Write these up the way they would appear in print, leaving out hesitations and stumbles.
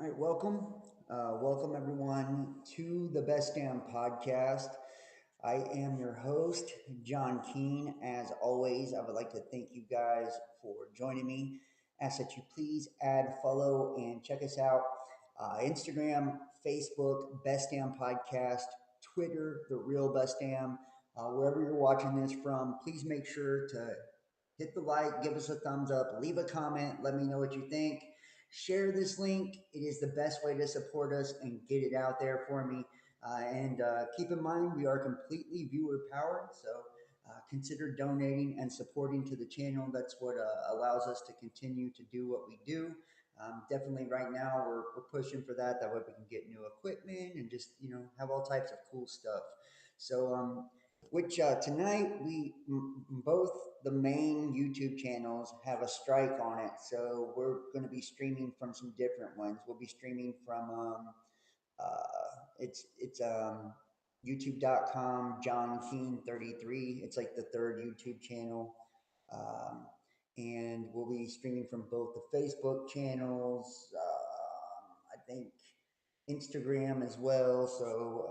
All right, welcome. Welcome everyone to the Best Damn Podcast. I am your host, John Keene. As always, I would like to thank you guys for joining me. Ask that you please add, follow, and check us out. Instagram, Facebook, Best Damn Podcast, Twitter, The Real Best Damn. Wherever you're watching this from, please make sure to hit the like, give us a thumbs up, leave a comment, let me know what you think. Share this link. It is the best way to support us and get it out there for me. And keep in mind, we are completely viewer powered. So consider donating and supporting to the channel. That's what allows us to continue to do what we do. Definitely right now we're pushing for that. That way we can get new equipment and just, have all types of cool stuff. So which tonight both the main YouTube channels have a strike on it, so we're going to be streaming from some different ones. We'll be streaming from it's youtube.com John Keen 33. It's like the third YouTube channel, um, and we'll be streaming from both the Facebook channels. I think Instagram as well. So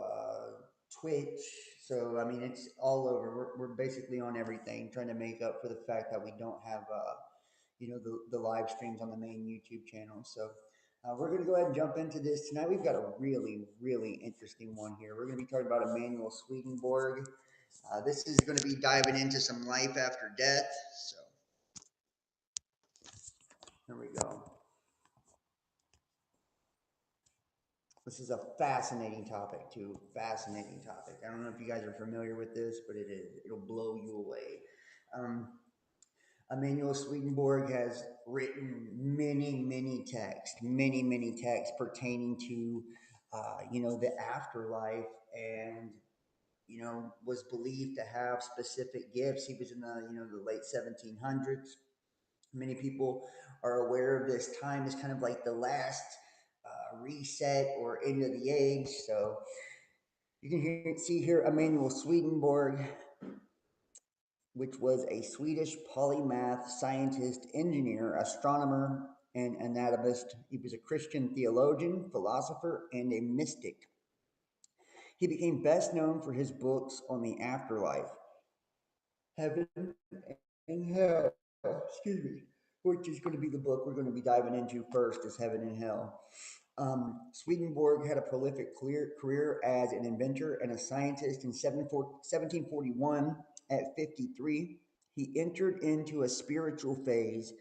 Twitch. So I mean, it's all over. We're basically on everything, trying to make up for the fact that we don't have the live streams on the main YouTube channel. So we're going to go ahead and jump into this tonight. We've got a really interesting one here. We're going to be talking about Emanuel Swedenborg. This is going to be diving into some life after death. So here we go. This is a fascinating topic, too. Fascinating topic. I don't know if you guys are familiar with this, but it is. It'll blow you away. Um, Emanuel Swedenborg has written many texts pertaining to, the afterlife, and was believed to have specific gifts. He was in the late 1700s. Many people are aware of this time as kind of like the last reset or end of the age. So you can see here Emanuel Swedenborg, which was a Swedish polymath scientist, engineer, astronomer, and anatomist. He was a Christian theologian, philosopher, and a mystic. He became best known for his books on the afterlife, heaven and hell. Excuse me. Which is going to be the book we're going to be diving into first, is Heaven and Hell. Swedenborg had a prolific career as an inventor and a scientist. In 1741, at 53, he entered into a spiritual phase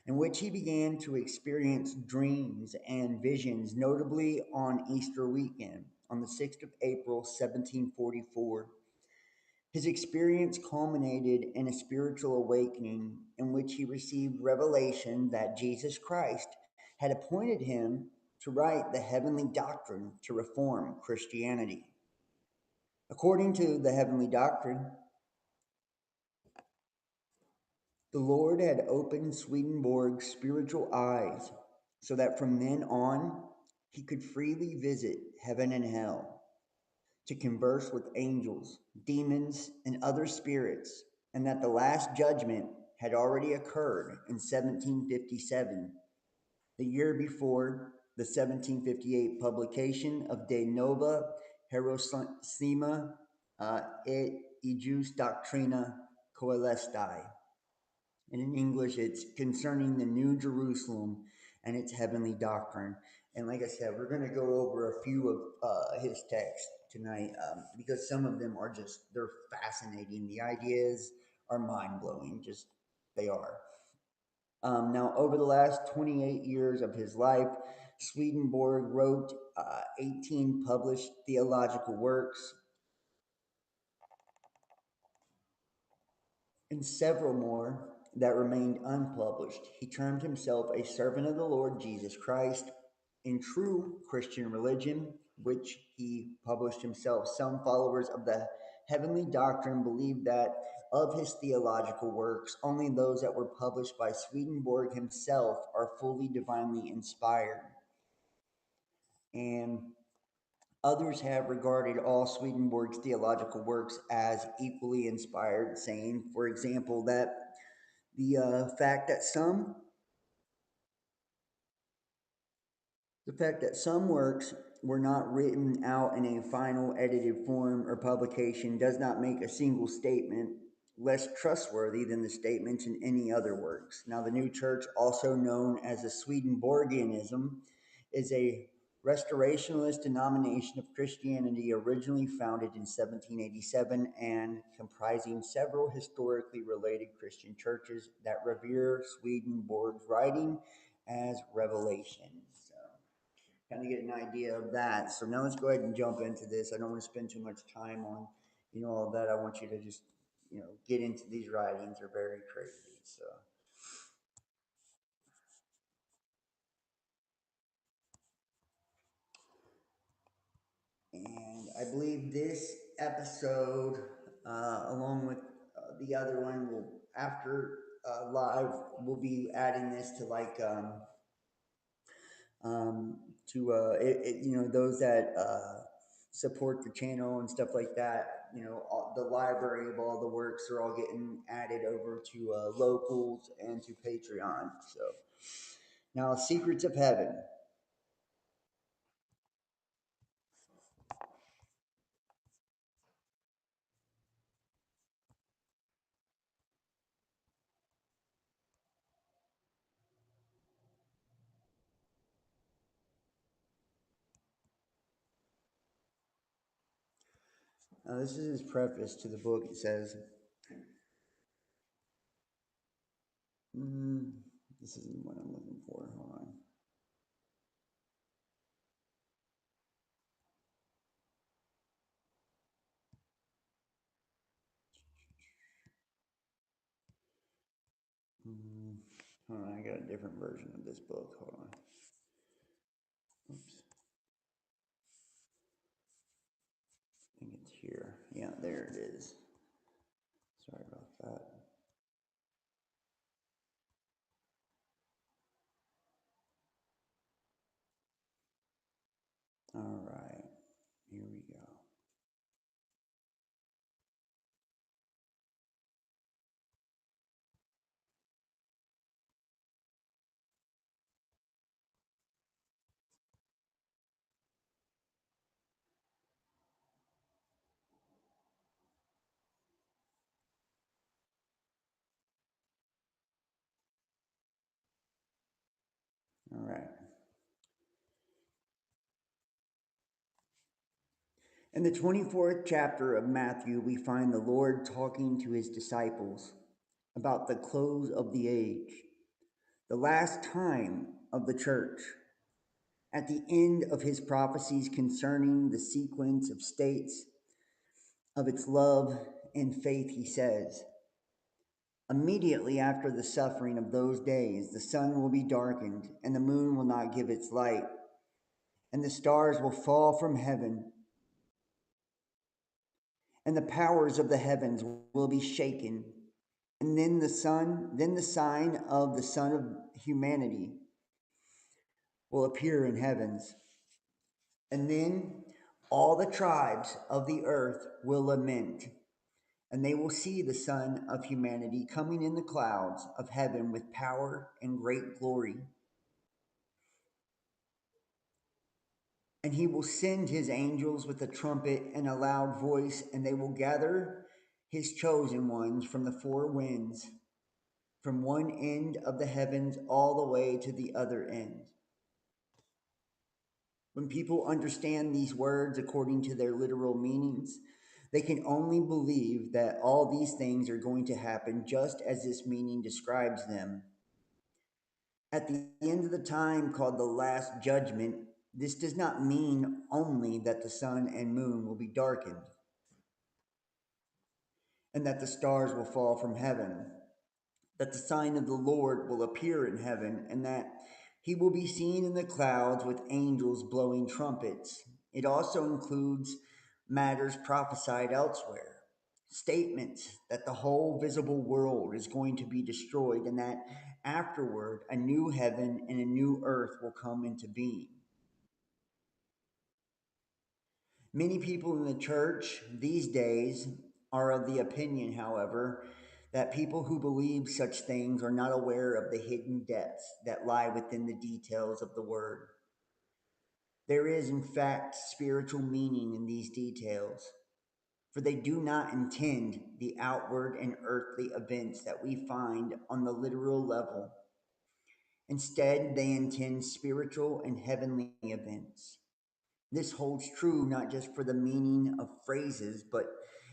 in which he began to experience dreams and visions, notably on Easter weekend, on the 6th of April, 1744. His experience culminated in a spiritual awakening in which he received revelation that Jesus Christ had appointed him to write the heavenly doctrine to reform Christianity. According to the heavenly doctrine, the Lord had opened Swedenborg's spiritual eyes so that from then on he could freely visit heaven and hell, to converse with angels, demons, and other spirits, and that the last judgment had already occurred in 1757, the year before the 1758 publication of De Nova Hierosystema et Ejus Doctrina Coelestai. And in English, it's concerning the New Jerusalem and its heavenly doctrine. And like I said, we're going to go over a few of his texts tonight, because some of them are they're fascinating. The ideas are mind blowing, just they are. Now, over the last 28 years of his life, Swedenborg wrote 18 published theological works and several more that remained unpublished. He termed himself a servant of the Lord Jesus Christ in true Christian religion, which he published himself. Some followers of the heavenly doctrine believe that of his theological works, only those that were published by Swedenborg himself are fully divinely inspired. And others have regarded all Swedenborg's theological works as equally inspired, saying, for example, that the fact that some The fact that some works were not written out in a final edited form or publication does not make a single statement less trustworthy than the statements in any other works. Now, the new church, also known as the Swedenborgianism, is a restorationist denomination of Christianity originally founded in 1787 and comprising several historically related Christian churches that revere Swedenborg's writing as revelation. So, kind of get an idea of that. So now let's go ahead and jump into this. I don't want to spend too much time on, all of that. I want you to just, get into these writings. They're very crazy. So, and I believe this episode, along with the other one, will after live, we'll be adding this to like to those that support the channel and stuff like that. The library of all the works are all getting added over to locals and to Patreon. So now, Secrets of Heaven. This is his preface to the book. It says, mm, "This isn't what I'm looking for. Hold on." Mm, Hold on, I got a different version of this book. Hold on. Oops. I think it's here. Yeah, there it is. Sorry about that. All right, here we go. All right. In the 24th chapter of Matthew, we find the Lord talking to his disciples about the close of the age, the last time of the church. At the end of his prophecies concerning the sequence of states of its love and faith, he says, "Immediately after the suffering of those days, the sun will be darkened, and the moon will not give its light, and the stars will fall from heaven, and the powers of the heavens will be shaken. And then the sign of the Son of Humanity will appear in heavens. And then all the tribes of the earth will lament, and they will see the Son of Humanity coming in the clouds of heaven with power and great glory. And he will send his angels with a trumpet and a loud voice, and they will gather his chosen ones from the four winds, from one end of the heavens all the way to the other end." When people understand these words according to their literal meanings, they can only believe that all these things are going to happen just as this meaning describes them. At the end of the time, called the Last Judgment, this does not mean only that the sun and moon will be darkened and that the stars will fall from heaven, that the sign of the Lord will appear in heaven, and that he will be seen in the clouds with angels blowing trumpets. It also includes matters prophesied elsewhere, statements that the whole visible world is going to be destroyed, and that afterward a new heaven and a new earth will come into being. Many people in the church these days are of the opinion, however, that people who believe such things are not aware of the hidden depths that lie within the details of the word. There is, in fact, spiritual meaning in these details, for they do not intend the outward and earthly events that we find on the literal level. Instead, they intend spiritual and heavenly events. This holds true not just for the meaning of phrases, but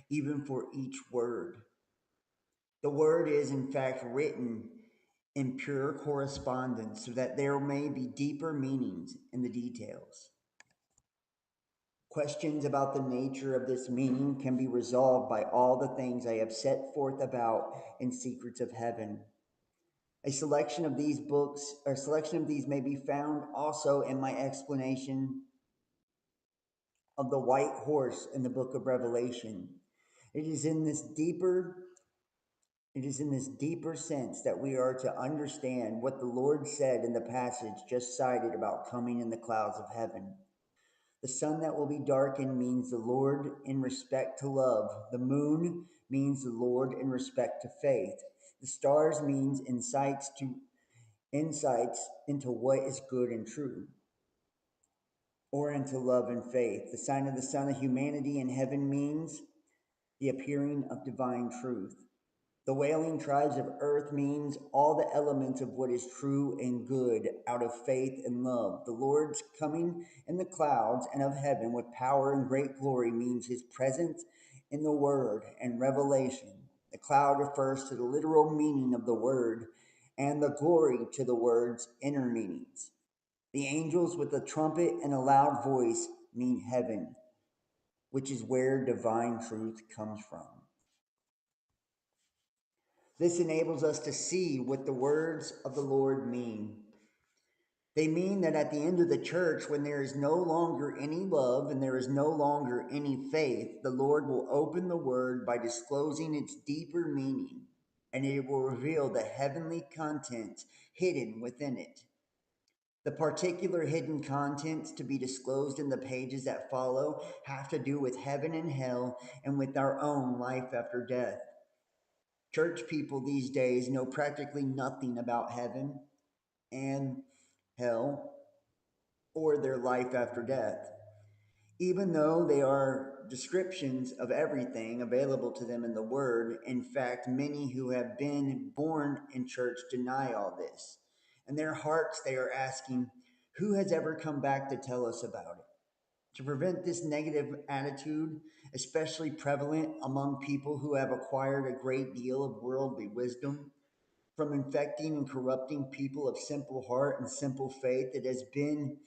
even for each word. The word is, in fact, written in pure correspondence so that there may be deeper meanings in the details. Questions about the nature of this meaning can be resolved by all the things I have set forth about in Secrets of Heaven. A selection of these books, or a selection of these may be found also in my explanation of the white horse in the book of Revelation. It is in this deeper it is in this deeper sense that we are to understand what the Lord said in the passage just cited about coming in the clouds of heaven. The sun that will be darkened means the Lord in respect to love. The moon means the Lord in respect to faith. The stars means insights into what is good and true, or into love and faith. The sign of the Son of humanity in heaven means the appearing of divine truth. The wailing tribes of earth means all the elements of what is true and good out of faith and love. The Lord's coming in the clouds and of heaven with power and great glory means his presence in the word and revelation. The cloud refers to the literal meaning of the word, and the glory to the word's inner meanings. The angels with a trumpet and a loud voice mean heaven, which is where divine truth comes from. This enables us to see what the words of the Lord mean. They mean that at the end of the church, when there is no longer any love and there is no longer any faith, the Lord will open the word by disclosing its deeper meaning, and it will reveal the heavenly contents hidden within it. The particular hidden contents to be disclosed in the pages that follow have to do with heaven and hell and with our own life after death. Church people these days know practically nothing about heaven and hell or their life after death, even though they are descriptions of everything available to them in the Word. In fact, many who have been born in church deny all this. In their hearts, they are asking, who has ever come back to tell us about it? To prevent this negative attitude, especially prevalent among people who have acquired a great deal of worldly wisdom, from infecting and corrupting people of simple heart and simple faith, it has been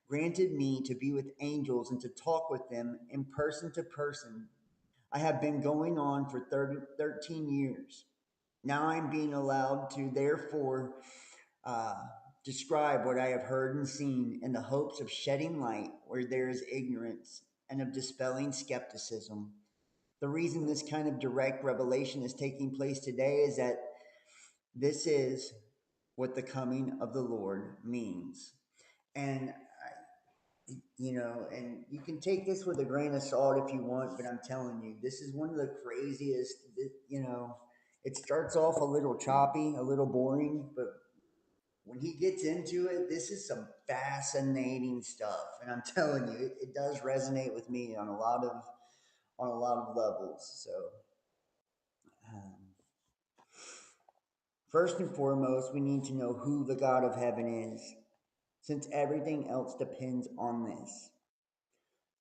granted me to be with angels and to talk with them in person to person. I have been going on for 13 years. Now I'm being allowed to, therefore, uh, describe what I have heard and seen in the hopes of shedding light where there is ignorance and of dispelling skepticism. The reason this kind of direct revelation is taking place today is that this is what the coming of the Lord means. And, and you can take this with a grain of salt if you want, but I'm telling you, this is one of the craziest, it starts off a little choppy, a little boring, but when he gets into it, this is some fascinating stuff. And I'm telling you, it does resonate with me on a lot of levels. So, um, first and foremost, we need to know who the God of heaven is, since everything else depends on this.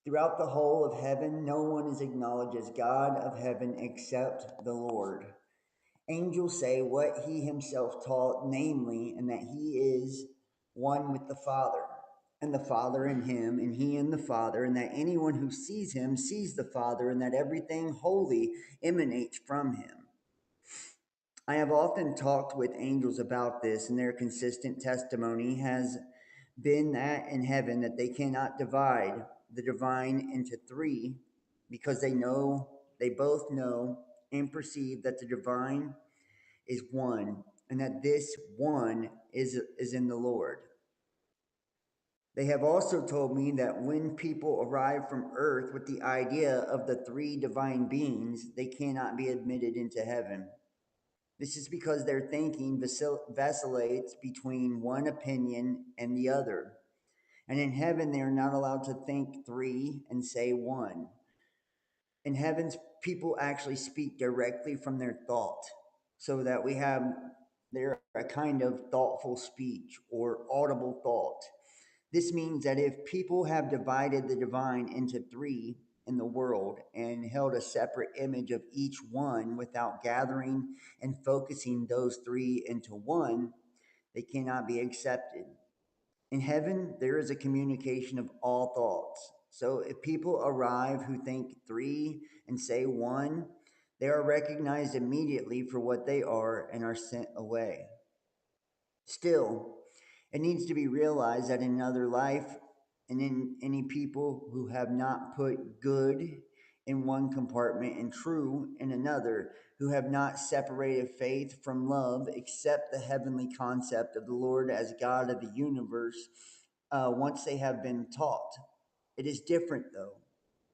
Throughout the whole of heaven, no one is acknowledged as God of heaven except the Lord. Angels say what he himself taught, namely, and that he is one with the Father, and the Father in him, and he in the Father, and that anyone who sees him sees the Father, and that everything holy emanates from him. I have often talked with angels about this, and their consistent testimony has been that in heaven that they cannot divide the divine into three because they both know and perceive that the divine is one and that this one is in the Lord. They have also told me that when people arrive from earth with the idea of the three divine beings, they cannot be admitted into heaven. This is because their thinking vacillates between one opinion and the other. And in heaven, they are not allowed to think three and say one. In heavens, people actually speak directly from their thought, so that we have there a kind of thoughtful speech or audible thought. This means that if people have divided the divine into three in the world and held a separate image of each one without gathering and focusing those three into one, they cannot be accepted. In heaven, there is a communication of all thoughts. So if people arrive who think three and say one, they are recognized immediately for what they are and are sent away. Still, it needs to be realized that in another life and in any people who have not put good in one compartment and true in another, who have not separated faith from love, accept the heavenly concept of the Lord as God of the universe once they have been taught. It is different, though,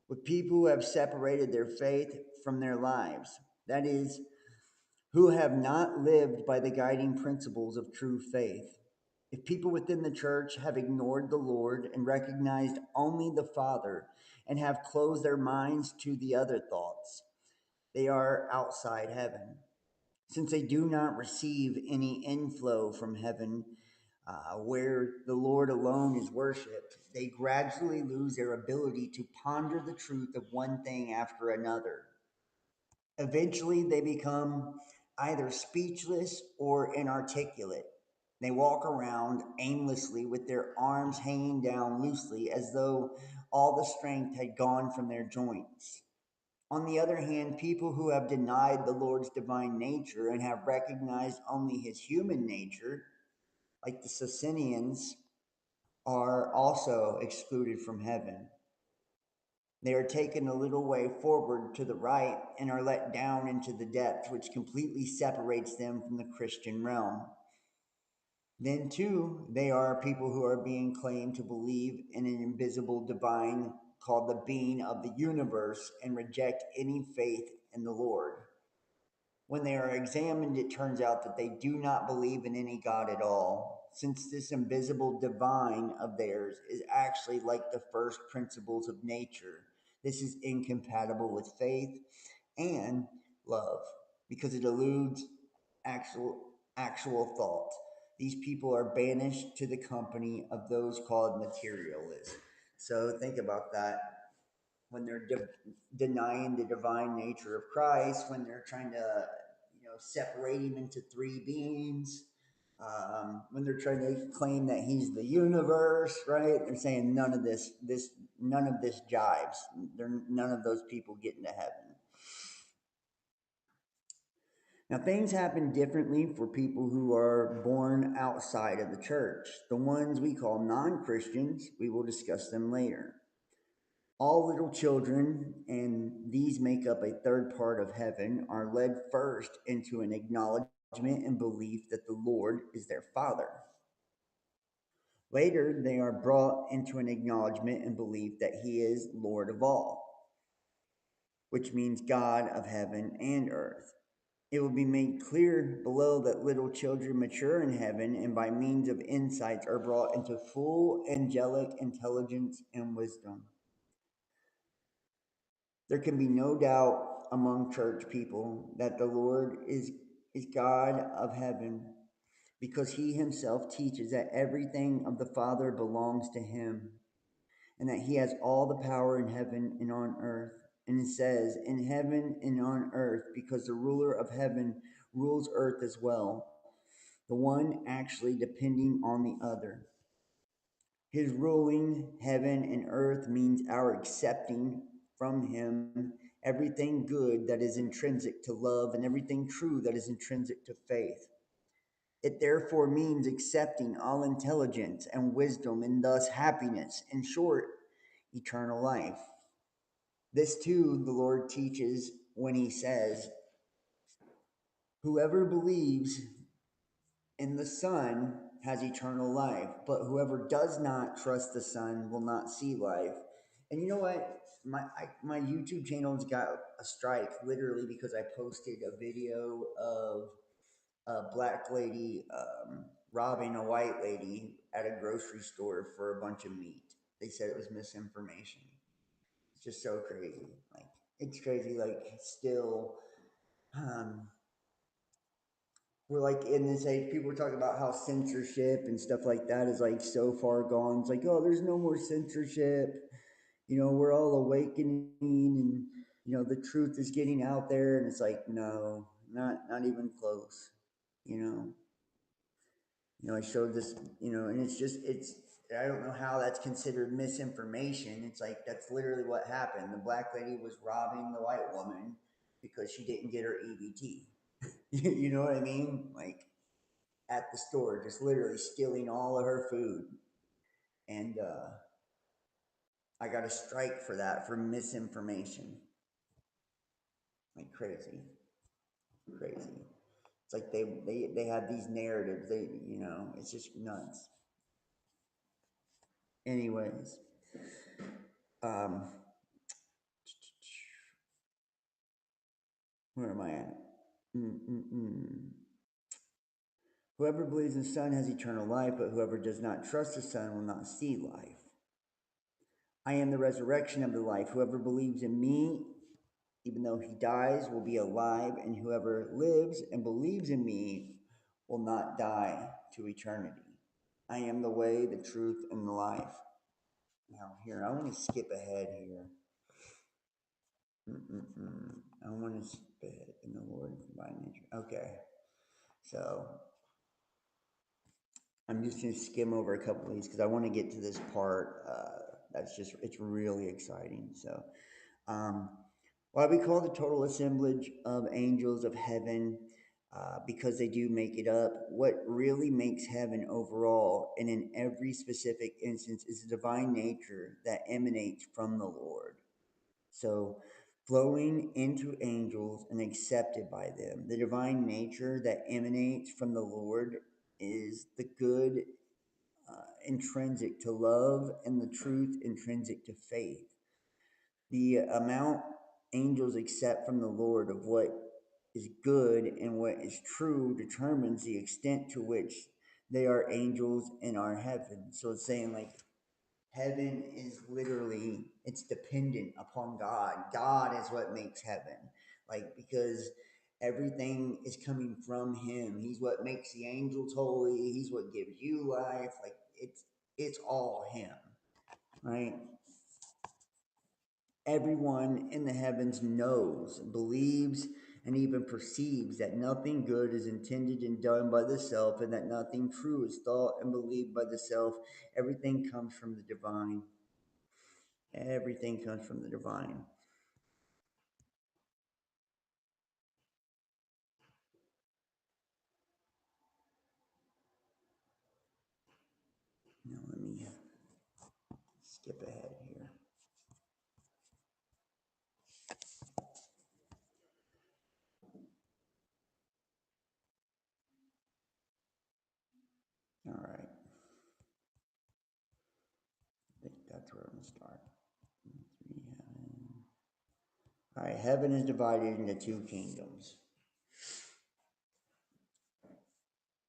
with people who have separated their faith from their lives. That is, who have not lived by the guiding principles of true faith. If people within the church have ignored the Lord and recognized only the Father and have closed their minds to the other thoughts, they are outside heaven. Since they do not receive any inflow from heaven, where the Lord alone is worshiped, they gradually lose their ability to ponder the truth of one thing after another. Eventually, they become either speechless or inarticulate. They walk around aimlessly with their arms hanging down loosely as though all the strength had gone from their joints. On the other hand, people who have denied the Lord's divine nature and have recognized only his human nature, like the Socinians, are also excluded from heaven. They are taken a little way forward to the right and are let down into the depth, which completely separates them from the Christian realm. Then, too, they are people who are being claimed to believe in an invisible divine called the being of the universe and reject any faith in the Lord. When they are examined, it turns out that they do not believe in any God at all, since this invisible divine of theirs is actually like the first principles of nature. This is incompatible with faith and love because it eludes actual thought. These people are banished to the company of those called materialists. So think about that when they're denying the divine nature of Christ, when they're trying to, separate him into three beings, when they're trying to claim that he's the universe, right? They're saying none of this jives. None of those people get into heaven. Now, things happen differently for people who are born outside of the church. The ones we call non Christians, we will discuss them later. All little children, and these make up a third part of heaven, are led first into an acknowledgement and belief that the Lord is their Father. Later, they are brought into an acknowledgement and belief that He is Lord of all, which means God of heaven and earth. It will be made clear below that little children mature in heaven and by means of insights are brought into full angelic intelligence and wisdom. There can be no doubt among church people that the Lord is God of heaven because he himself teaches that everything of the Father belongs to him and that he has all the power in heaven and on earth. And it says, in heaven and on earth, because the ruler of heaven rules earth as well, the one actually depending on the other. His ruling heaven and earth means our accepting from him everything good that is intrinsic to love and everything true that is intrinsic to faith. It therefore means accepting all intelligence and wisdom and thus happiness, in short, eternal life. This too the Lord teaches when he says, whoever believes in the Son has eternal life, but whoever does not trust the Son will not see life. And you know what? My YouTube channel's got a strike literally because I posted a video of a black lady. robbing a white lady at a grocery store for a bunch of meat. They said it was misinformation. It's just so crazy. Like it's crazy. Like still, um, we're like in this age. People are talking about how censorship and stuff like that is like so far gone. It's like, oh, there's no more censorship. We're all awakening, and the truth is getting out there. And it's like, no, not even close. You know, I showed this, and it's. I don't know how that's considered misinformation. It's like that's literally what happened. The black lady was robbing the white woman because she didn't get her EBT. You know what I mean? Like at the store, just literally stealing all of her food. And I got a strike for that for misinformation. Like crazy, crazy. It's like they have these narratives. It's just nuts. Anyways, um, where am I at? Mm-mm-mm. Whoever believes in the Son has eternal life, but whoever does not trust the Son will not see life. I am the resurrection of the life. Whoever believes in me, even though he dies, will be alive, and whoever lives and believes in me will not die to eternity. I am the way, the truth, and the life. Now, here, I want to skip ahead here. I want to skip ahead in the Lord by nature. Okay, so I'm just going to skim over a couple of these because I want to get to this part. It's really exciting. So, um, why we call the total assemblage of angels of heaven, because they do make it up. What really makes heaven overall and in every specific instance is the divine nature that emanates from the Lord. So, flowing into angels and accepted by them, the divine nature that emanates from the Lord is the good intrinsic to love and the truth intrinsic to faith. The amount angels accept from the Lord of what is good and what is true determines the extent to which they are angels in our heaven. So it's saying like heaven is literally it's dependent upon God. God is what makes heaven. Like because everything is coming from him. He's what makes the angels holy. He's what gives you life. Like it's all him. Right? Everyone in the heavens knows, believes, and even perceives that nothing good is intended and done by the self, and that nothing true is thought and believed by the self. Everything comes from the divine. Everything comes from the divine. Now, let me skip ahead here. All right. I think that's where I'm going to start. All right. Heaven is divided into two kingdoms.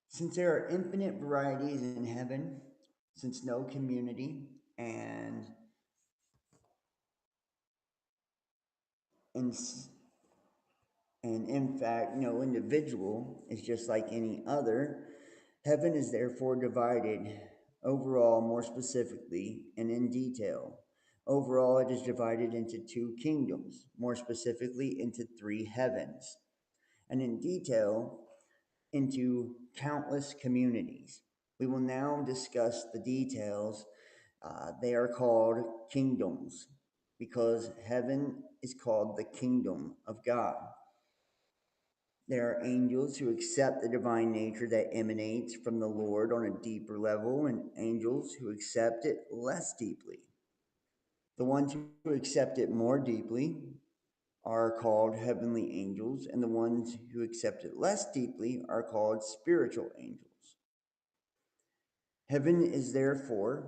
Since there are infinite varieties in heaven, since no community and and and in fact, no individual is just like any other, heaven is therefore divided overall, more specifically, and in detail. Overall, it is divided into two kingdoms, more specifically, into three heavens, and in detail, into countless communities. We will now discuss the details. They are called kingdoms because heaven is called the kingdom of God. There are angels who accept the divine nature that emanates from the Lord on a deeper level, and angels who accept it less deeply. The ones who accept it more deeply are called heavenly angels, and the ones who accept it less deeply are called spiritual angels. Heaven is therefore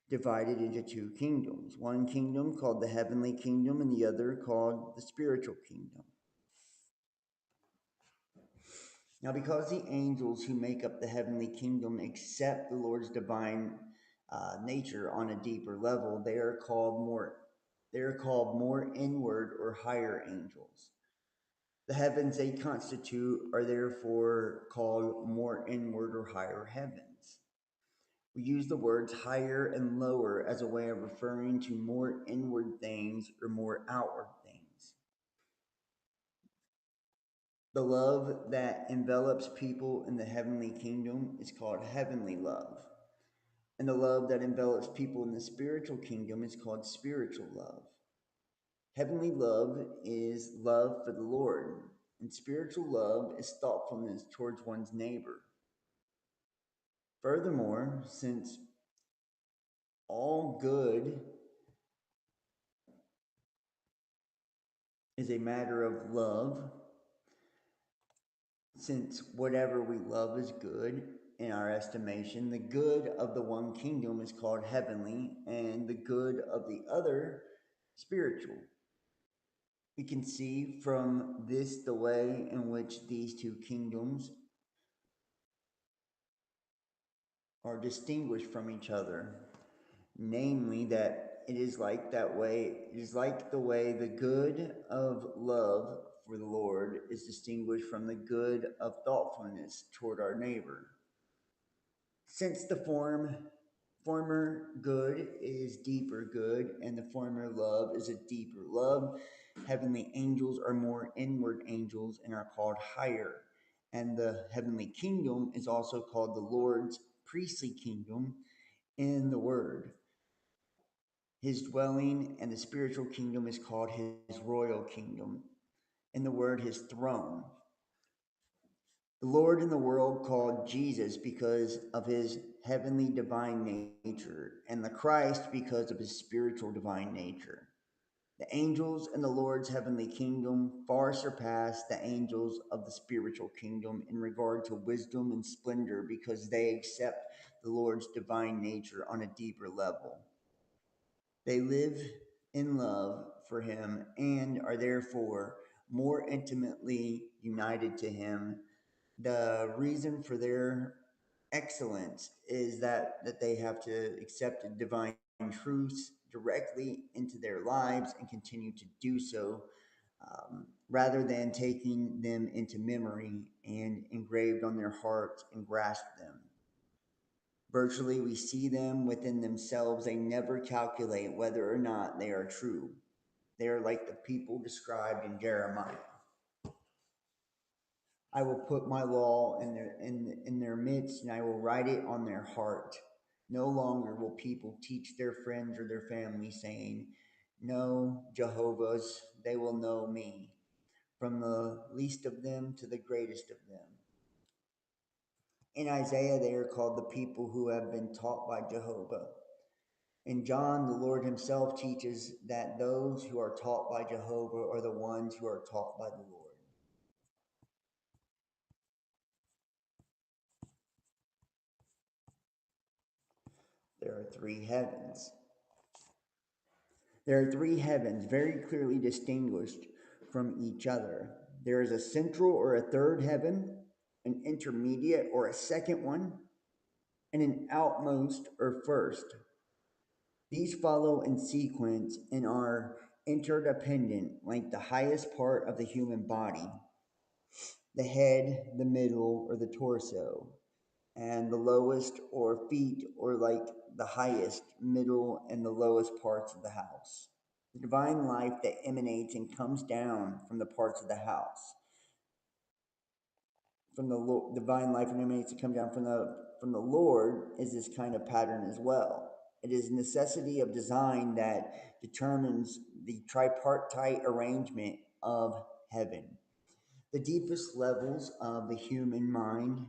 divided into two kingdoms, one kingdom called the heavenly kingdom, and the other called the spiritual kingdom. Now, because the angels who make up the heavenly kingdom accept the Lord's divine nature on a deeper level, they are called more inward or higher angels. The heavens they constitute are therefore called more inward or higher heavens. We use the words higher and lower as a way of referring to more inward things or more outward things. The love that envelops people in the heavenly kingdom is called heavenly love. And the love that envelops people in the spiritual kingdom is called spiritual love. Heavenly love is love for the Lord, and spiritual love is thoughtfulness towards one's neighbor. Furthermore, since all good is a matter of love, since whatever we love is good in our estimation, the good of the one kingdom is called heavenly, and the good of the other spiritual. We can see from this the way in which these two kingdoms are distinguished from each other. Namely, that it is like that way, it is like the way the good of love for the Lord is distinguished from the good of thoughtfulness toward our neighbor. Since the former good is deeper good, and the former love is a deeper love, heavenly angels are more inward angels and are called higher. And the heavenly kingdom is also called the Lord's priestly kingdom in the Word. His dwelling and the spiritual kingdom is called his royal kingdom. In the Word, his throne. The Lord in the world called Jesus because of his heavenly divine nature, and the Christ because of his spiritual divine nature. The angels in the Lord's heavenly kingdom far surpass the angels of the spiritual kingdom in regard to wisdom and splendor because they accept the Lord's divine nature on a deeper level. They live in love for him and are therefore more intimately united to him. The reason for their excellence is that they have to accept divine truths directly into their lives and continue to do so, rather than taking them into memory and engraved on their hearts and grasp them. Virtually, we see them within themselves. They never calculate whether or not they are true. They are like the people described in Jeremiah. I will put my law in their midst, and I will write it on their heart. No longer will people teach their friends or their family, saying, "Know Jehovah's, they will know me, from the least of them to the greatest of them." In Isaiah, they are called the people who have been taught by Jehovah. In John, the Lord himself teaches that those who are taught by Jehovah are the ones who are taught by the Lord. There are three heavens. There are three heavens very clearly distinguished from each other. There is a central or a third heaven, an intermediate or a second one, and an outmost or first. These follow in sequence and are interdependent, like the highest part of the human body, the head, the middle, or the torso, and the lowest or feet, or like the highest, middle, and the lowest parts of the house. The divine life that emanates and comes down from the parts of the house, from the divine life and emanates and come down from the Lord, is this kind of pattern as well. It is necessity of design that determines the tripartite arrangement of heaven. The deepest levels of the human mind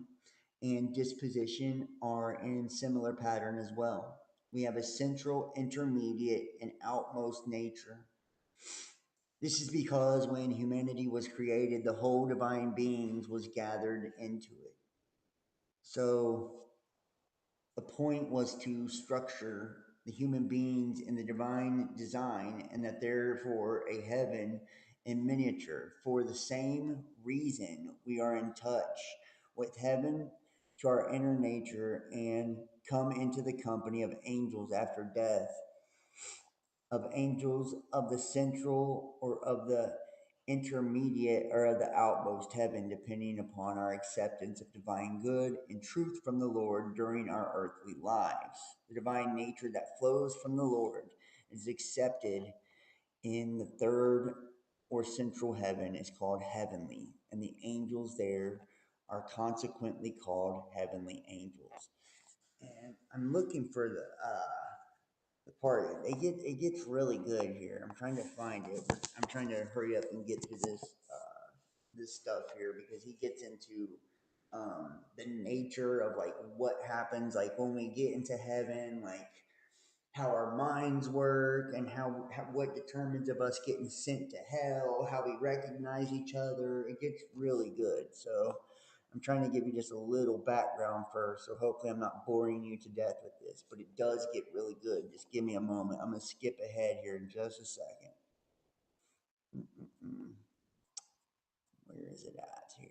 and disposition are in similar pattern as well. We have a central, intermediate, and outmost nature. This is because when humanity was created, the whole divine beings was gathered into it. So the point was to structure the human beings in the divine design, and that therefore a heaven in miniature. For the same reason, we are in touch with heaven to our inner nature and come into the company of angels after death, of angels of the central or of the intermediate or of the outmost heaven, depending upon our acceptance of divine good and truth from the Lord during our earthly lives. The divine nature that flows from the Lord is accepted in the third or central heaven is called heavenly, and the angels there are consequently called heavenly angels. And I'm looking for the part. It gets really good here. I'm trying to find it. I'm trying to hurry up and get to this stuff here because he gets into the nature of like what happens like when we get into heaven, like how our minds work and how what determines of us getting sent to hell, how we recognize each other. It gets really good. So I'm trying to give you just a little background first, so hopefully I'm not boring you to death with this, but it does get really good. Just give me a moment. I'm going to skip ahead here in just a second. Mm-mm-mm. Where is it at here?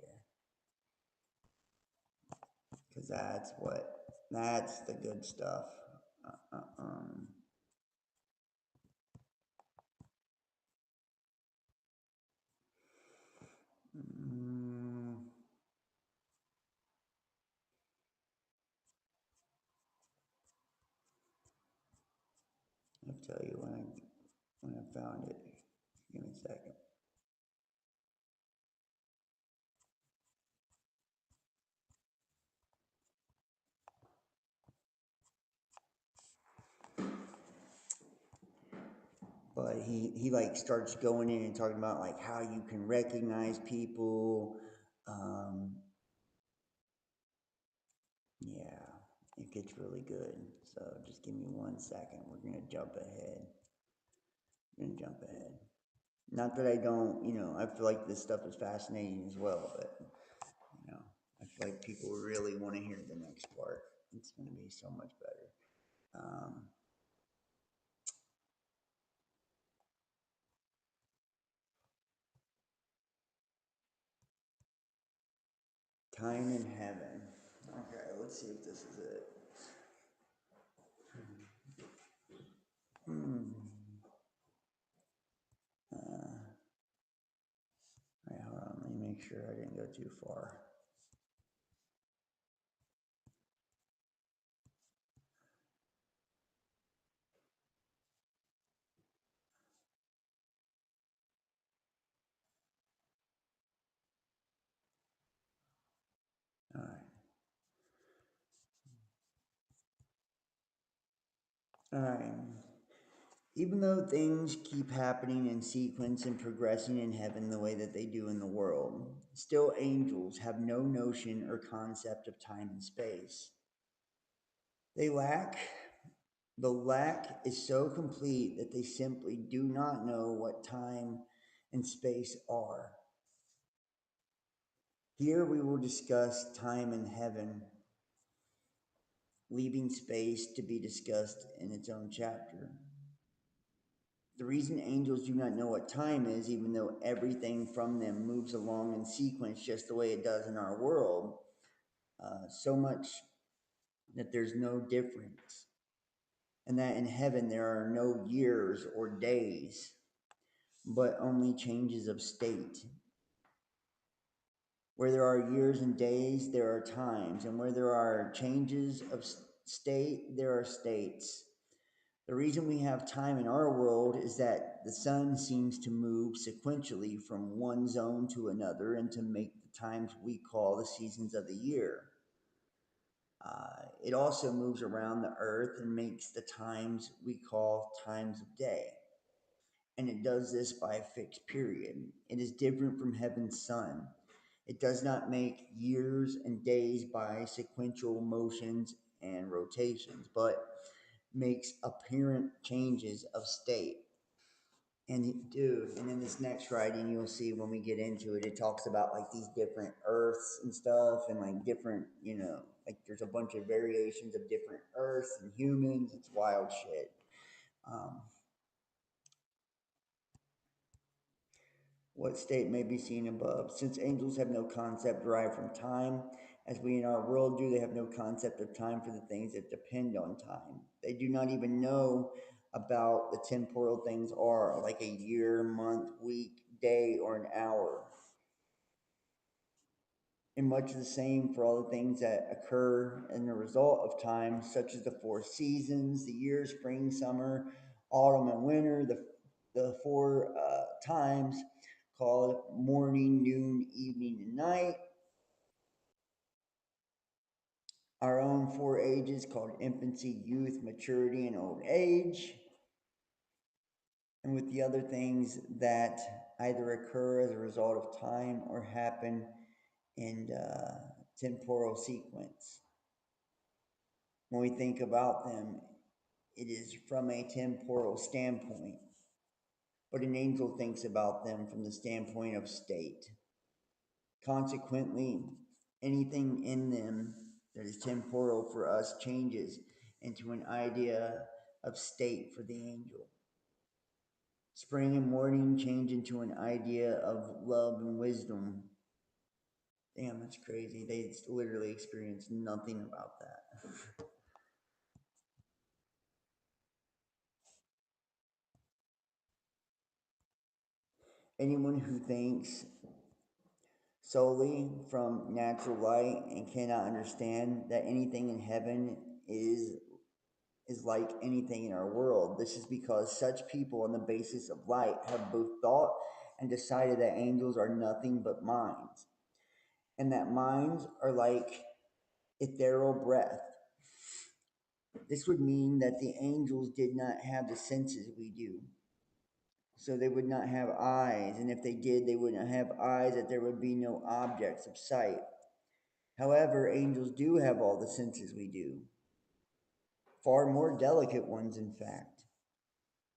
Because that's the good stuff. Uh, uh, um, mm, I'll tell you when I found it. Give me a second. But he like starts going in and talking about like how you can recognize people. Um, yeah, it gets really good. So just give me 1 second. We're gonna jump ahead. We're gonna jump ahead. Not that I don't, I feel like this stuff is fascinating as well, but you know, I feel like people really want to hear the next part. It's gonna be so much better. Time in heaven. Okay, let's see if this is it. Hmm. All right, hold on. Let me make sure I didn't go too far. All right. All right. Even though things keep happening in sequence and progressing in heaven the way that they do in the world, still angels have no notion or concept of time and space. They lack, the lack is so complete that they simply do not know what time and space are. Here we will discuss time in heaven, leaving space to be discussed in its own chapter. The reason angels do not know what time is, even though everything from them moves along in sequence just the way it does in our world, so much that there's no difference. And that in heaven there are no years or days, but only changes of state. Where there are years and days, there are times, and where there are changes of state, there are states. The reason we have time in our world is that the sun seems to move sequentially from one zone to another and to make the times we call the seasons of the year. It also moves around the earth and makes the times we call times of day. And it does this by a fixed period. It is different from heaven's sun. It does not make years and days by sequential motions and rotations, but makes apparent changes of state. And dude, and in this next writing, you'll see when we get into it, it talks about like these different earths and stuff, and like different, like there's a bunch of variations of different earths and humans. It's wild shit. Um, What state may be seen above? Since angels have no concept derived from time, as we in our world do, they have no concept of time for the things that depend on time. They do not even know about the temporal things are, like a year, month, week, day, or an hour. And much the same for all the things that occur in the result of time, such as the four seasons, the year, spring, summer, autumn, and winter, the four times called morning, noon, evening, and night, our own four ages called infancy, youth, maturity, and old age, and with the other things that either occur as a result of time or happen in temporal sequence. When we think about them, it is from a temporal standpoint, but an angel thinks about them from the standpoint of state. Consequently, anything in them that is temporal for us changes into an idea of state for the angel. Spring and morning change into an idea of love and wisdom. Damn, that's crazy. They literally experience nothing about that. Anyone who thinks solely from natural light and cannot understand that anything in heaven is like anything in our world. This is because such people on the basis of light have both thought and decided that angels are nothing but minds, and that minds are like ethereal breath. This would mean that the angels did not have the senses we do. So they would not have eyes, and if they did, they would not have eyes, that there would be no objects of sight. However, angels do have all the senses we do, far more delicate ones, in fact.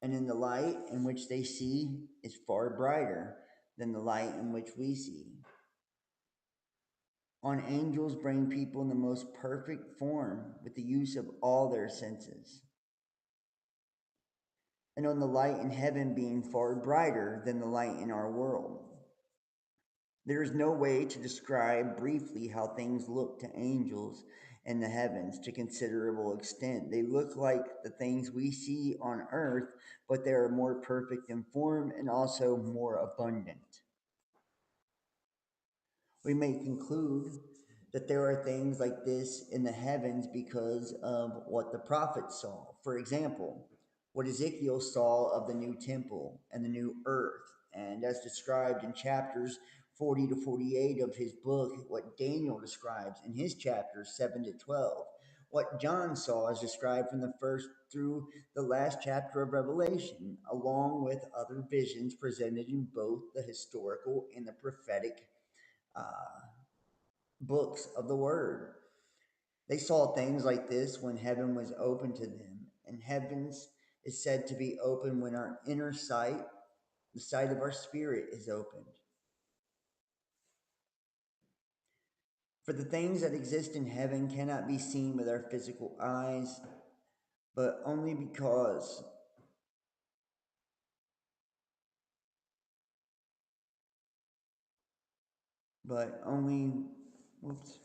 And in the light in which they see is far brighter than the light in which we see. On angels bring people in the most perfect form with the use of all their senses. And on the light in heaven being far brighter than the light in our world. There is no way to describe briefly how things look to angels in the heavens to considerable extent. They look like the things we see on earth, but they are more perfect in form and also more abundant. We may conclude that there are things like this in the heavens because of what the prophets saw. For example, what Ezekiel saw of the new temple and the new earth, and as described in chapters 40 to 48 of his book, what Daniel describes in his chapters 7 to 12. What John saw is described from the first through the last chapter of Revelation, along with other visions presented in both the historical and the prophetic uh, books of the Word. They saw things like this when heaven was open to them, and heavens is said to be open when our inner sight, the sight of our spirit, is opened. For the things that exist in heaven cannot be seen with our physical eyes, but only because but only whoops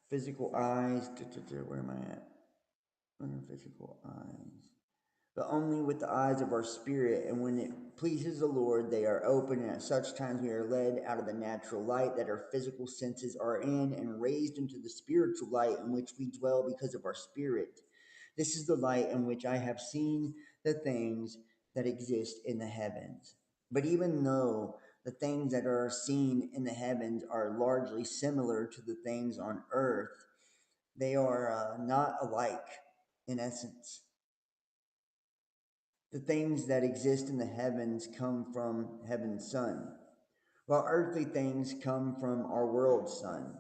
physical eyes. Where am I at? Physical eyes. But only with the eyes of our spirit, and when it pleases the Lord, they are open, and at such times we are led out of the natural light that our physical senses are in, and raised into the spiritual light in which we dwell because of our spirit. This is the light in which I have seen the things that exist in the heavens. But even though the things that are seen in the heavens are largely similar to the things on earth, they are not alike in essence. The things that exist in the heavens come from heaven's sun, while earthly things come from our world's sun.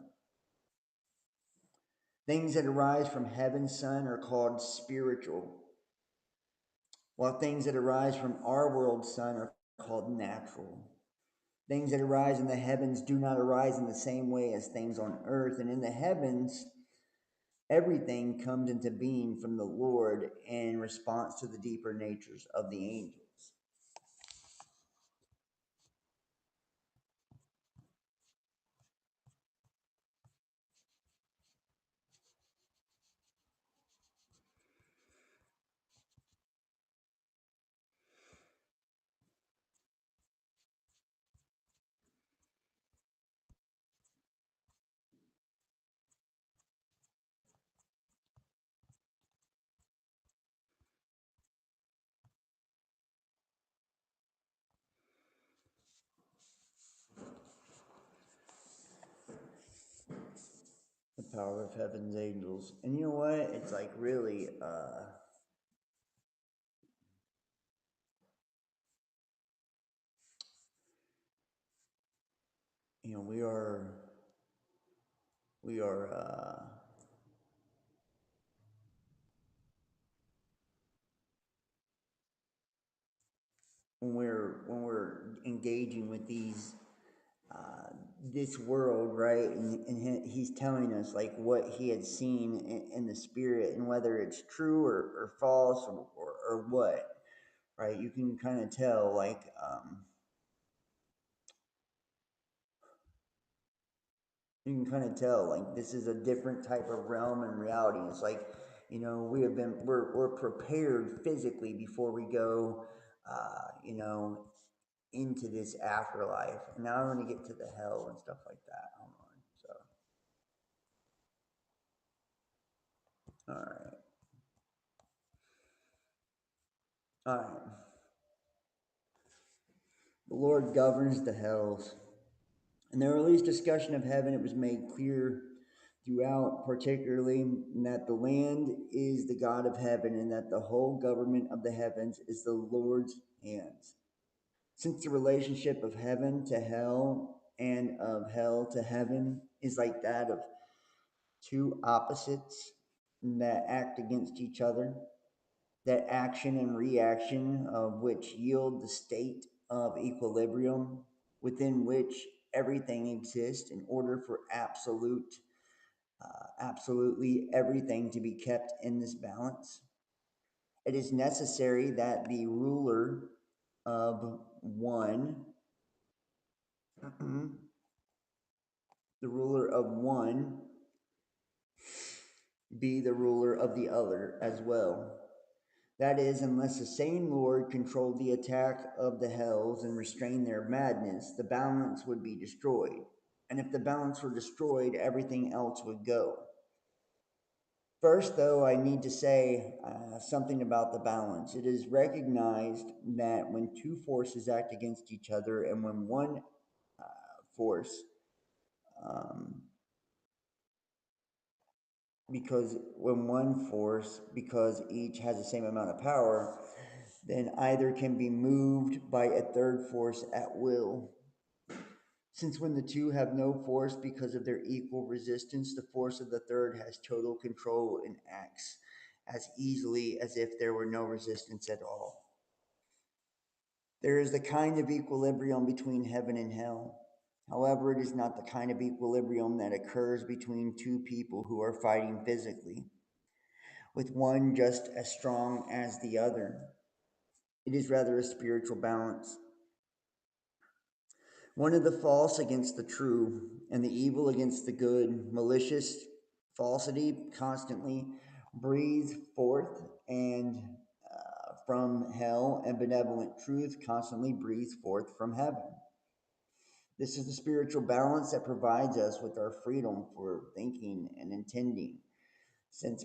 Things that arise from heaven's sun are called spiritual, while things that arise from our world's sun are called natural. Things that arise in the heavens do not arise in the same way as things on earth, and in the heavens, everything comes into being from the Lord in response to the deeper natures of the angels. power of heaven's angels. And you know what? It's like really, you know, we are, when we're engaging with uh, this world, right? And he's telling us like what he had seen in the spirit, and whether it's true or false or what, right? You can kind of tell, like, you can kind of tell, like, this is a different type of realm and reality. It's like, you know, we're prepared physically before we go, you know, into this afterlife. And now I want to get to the hell and stuff like that. Hold on. So, all right. The Lord governs the hells. In the earliest discussion of heaven, it was made clear throughout, particularly, that the land is the God of heaven and that the whole government of the heavens is the Lord's hands. Since the relationship of heaven to hell and of hell to heaven is like that of two opposites that act against each other, that action and reaction of which yield the state of equilibrium within which everything exists in order for absolutely everything to be kept in this balance. It is necessary that the ruler of one, the ruler of one, be the ruler of the other as well. That is, unless the same Lord controlled the attack of the hells and restrained their madness, the balance would be destroyed. And if the balance were destroyed, everything else would go. First, though, I need to say something about the balance. It is recognized that when two forces act against each other, and when one force, um, because each has the same amount of power, then either can be moved by a third force at will. Since when the two have no force because of their equal resistance, the force of the third has total control and acts as easily as if there were no resistance at all. There is the kind of equilibrium between heaven and hell. However, it is not the kind of equilibrium that occurs between two people who are fighting physically, with one just as strong as the other. It is rather a spiritual balance. One of the false against the true, and the evil against the good, malicious falsity constantly breathes forth, and from hell, and benevolent truth constantly breathes forth from heaven. This is the spiritual balance that provides us with our freedom for thinking and intending. Since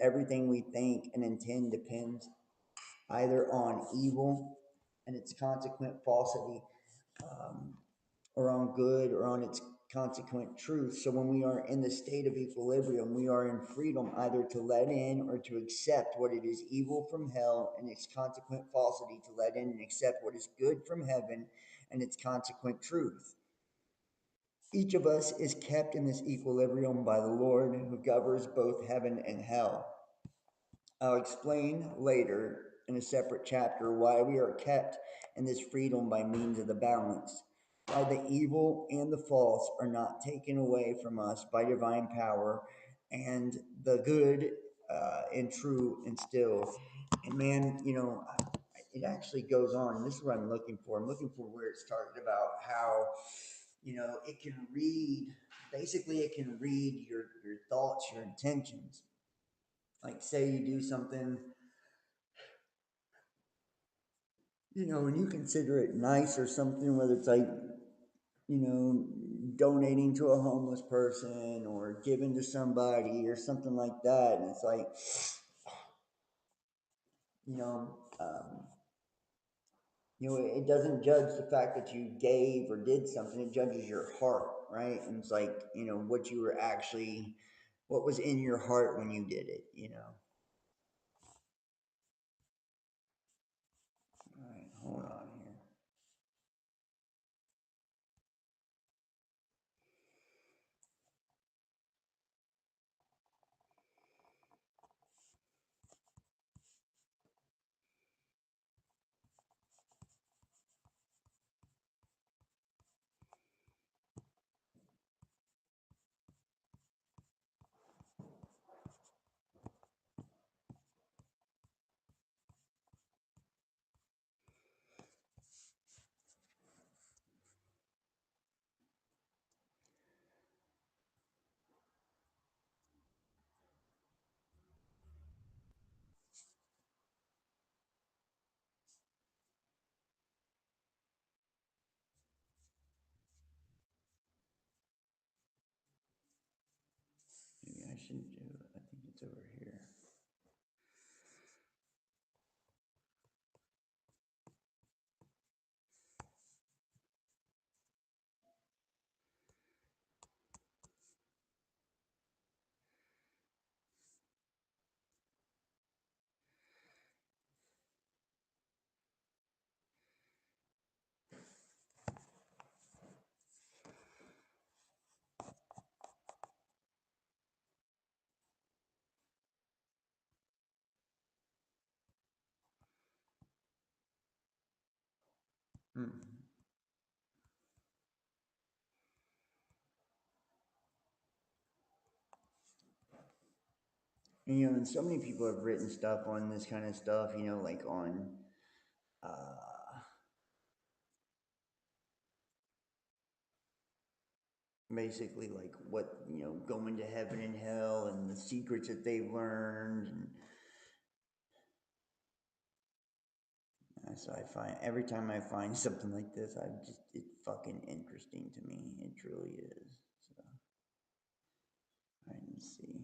everything we think and intend depends either on evil and its consequent falsity, um, or on good or on its consequent truth. So when we are in the state of equilibrium, we are in freedom either to let in or to accept what it is evil from hell and its consequent falsity, to let in and accept what is good from heaven and its consequent truth. Each of us is kept in this equilibrium by the Lord who governs both heaven and hell. I'll explain later in a separate chapter why we are kept in this freedom by means of the balance, why the evil and the false are not taken away from us by divine power, and the good and true instilled. And man, you know, it actually goes on. And this is what I'm looking for. I'm looking for where it's talking about how, you know, it can read, basically, it can read your thoughts, your intentions. Like, say you do something, you know, and you consider it nice or something, whether it's like, you know, donating to a homeless person or giving to somebody or something like that. And it's like, you know, it doesn't judge the fact that you gave or did something. It judges your heart. right? And it's like, what you were actually, what was in your heart when you did it. All right, hold on here. Maybe I should do, I think it's over here. Hmm. And so many people have written stuff on this kind of stuff, like on uh, basically like what, going to heaven and hell and the secrets that they've learned. And so I find every time I find something like this, it's fucking interesting to me. It truly is. So, all right, let's see.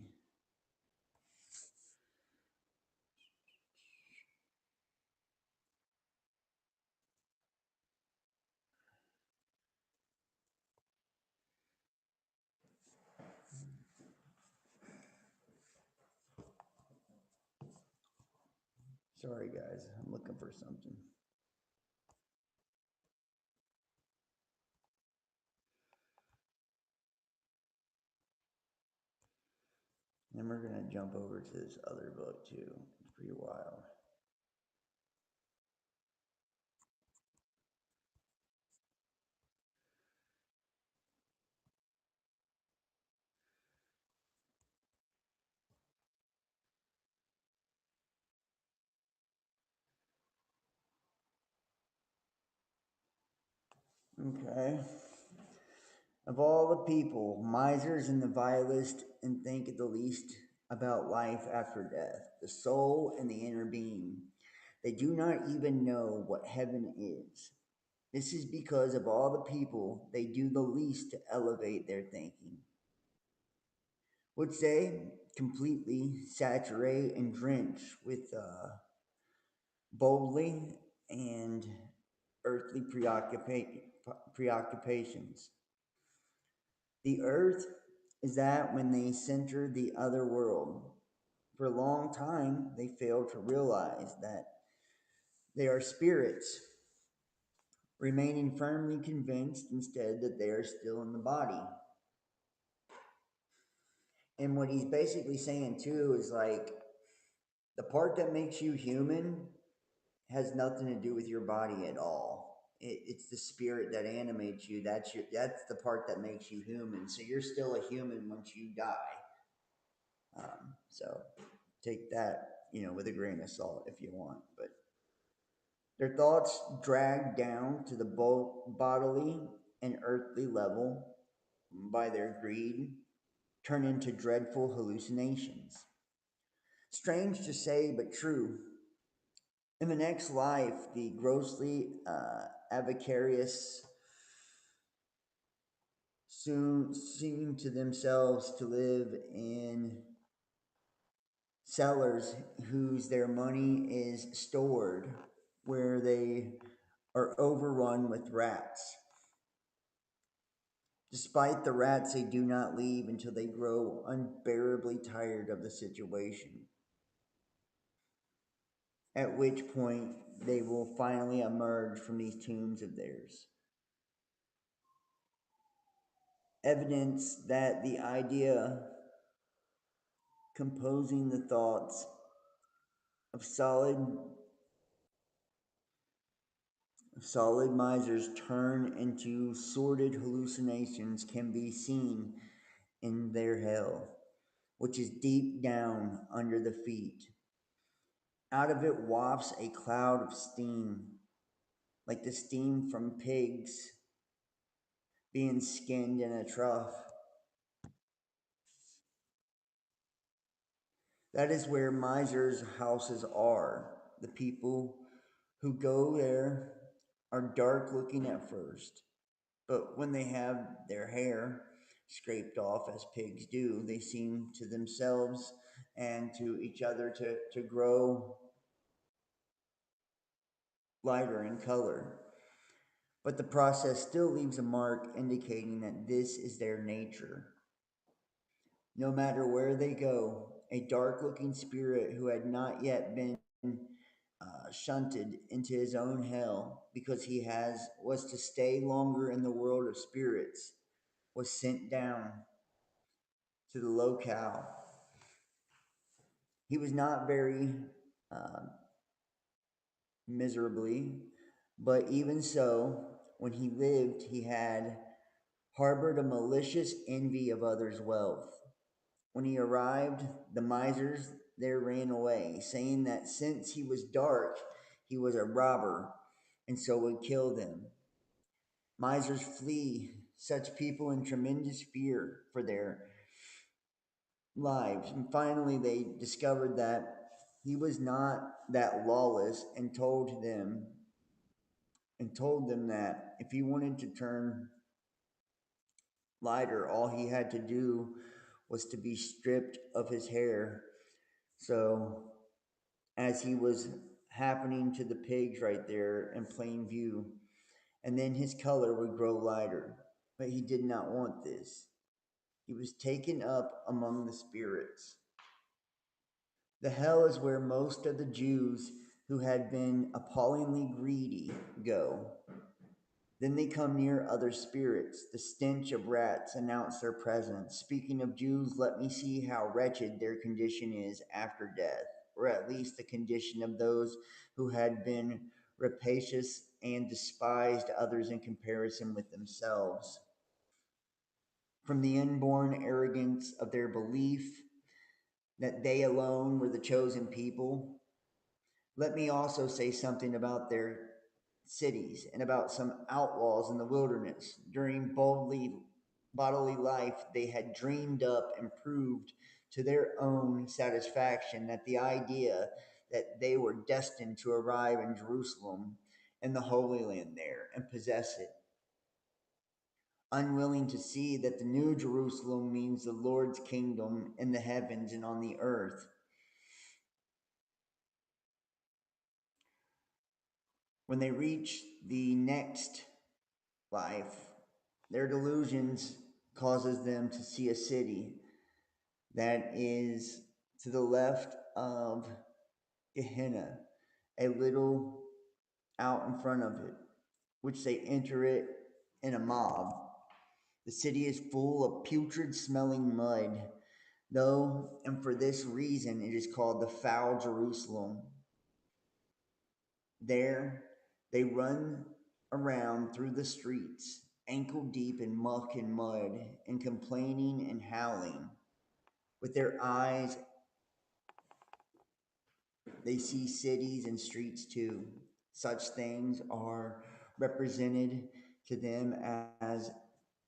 Sorry, guys. I'm looking for something. Then we're gonna jump over to this other book too. It's pretty wild. Okay. Of all the people, misers and the vilest, and think the least about life after death, the soul and the inner being. They do not even know what heaven is. This is because of all the people, they do the least to elevate their thinking, which they completely saturate and drench with boldly and earthly preoccupations. The earth is that when they center the other world. For a long time, they fail to realize that they are spirits, remaining firmly convinced instead that they are still in the body. And what he's basically saying too is like the part that makes you human has nothing to do with your body at all. It's the spirit that animates you. That's the part that makes you human. So you're still a human once you die. So take that, with a grain of salt if you want. But their thoughts drag down to the bodily and earthly level by their greed turn into dreadful hallucinations. Strange to say, but true. In the next life, the grossly avaricious soon seem to themselves to live in cellars whose their money is stored, where they are overrun with rats. Despite the rats, they do not leave until they grow unbearably tired of the situation, at which point they will finally emerge from these tombs of theirs. Evidence that the idea composing the thoughts of solid misers turn into sordid hallucinations can be seen in their hell, which is deep down under the feet. Out of it wafts a cloud of steam, like the steam from pigs being skinned in a trough. That is where misers' houses are. The people who go there are dark looking at first, but when they have their hair scraped off, as pigs do, they seem to themselves and to each other to grow lighter in color. But the process still leaves a mark indicating that this is their nature. No matter where they go, a dark looking spirit who had not yet been shunted into his own hell because he was to stay longer in the world of spirits was sent down to the locale. He was not very uh, miserably, but even so, when he lived, he had harbored a malicious envy of others' wealth. When he arrived, the misers there ran away, saying that since he was dark, he was a robber and so would kill them. Misers flee such people in tremendous fear for their lives. And finally, they discovered that he was not that lawless and told them that if he wanted to turn lighter, all he had to do was to be stripped of his hair. So, as he was happening to the pigs right there in plain view, and then his color would grow lighter. But he did not want this. He was taken up among the spirits. The hell is where most of the Jews who had been appallingly greedy go. Then they come near other spirits. The stench of rats announce their presence. Speaking of Jews, let me see how wretched their condition is after death, or at least the condition of those who had been rapacious and despised others in comparison with themselves. From the inborn arrogance of their belief that they alone were the chosen people, let me also say something about their cities and about some outlaws in the wilderness. During bodily life, they had dreamed up and proved to their own satisfaction that the idea that they were destined to arrive in Jerusalem and the Holy Land there and possess it, unwilling to see that the New Jerusalem means the Lord's kingdom in the heavens and on the earth. When they reach the next life, their delusions causes them to see a city that is to the left of Gehenna, a little out in front of it, which they enter it in a mob. The city is full of putrid smelling mud, though, and for this reason it is called the foul Jerusalem. There, they run around through the streets, ankle deep in muck and mud, and complaining and howling. With their eyes, they see cities and streets too. Such things are represented to them as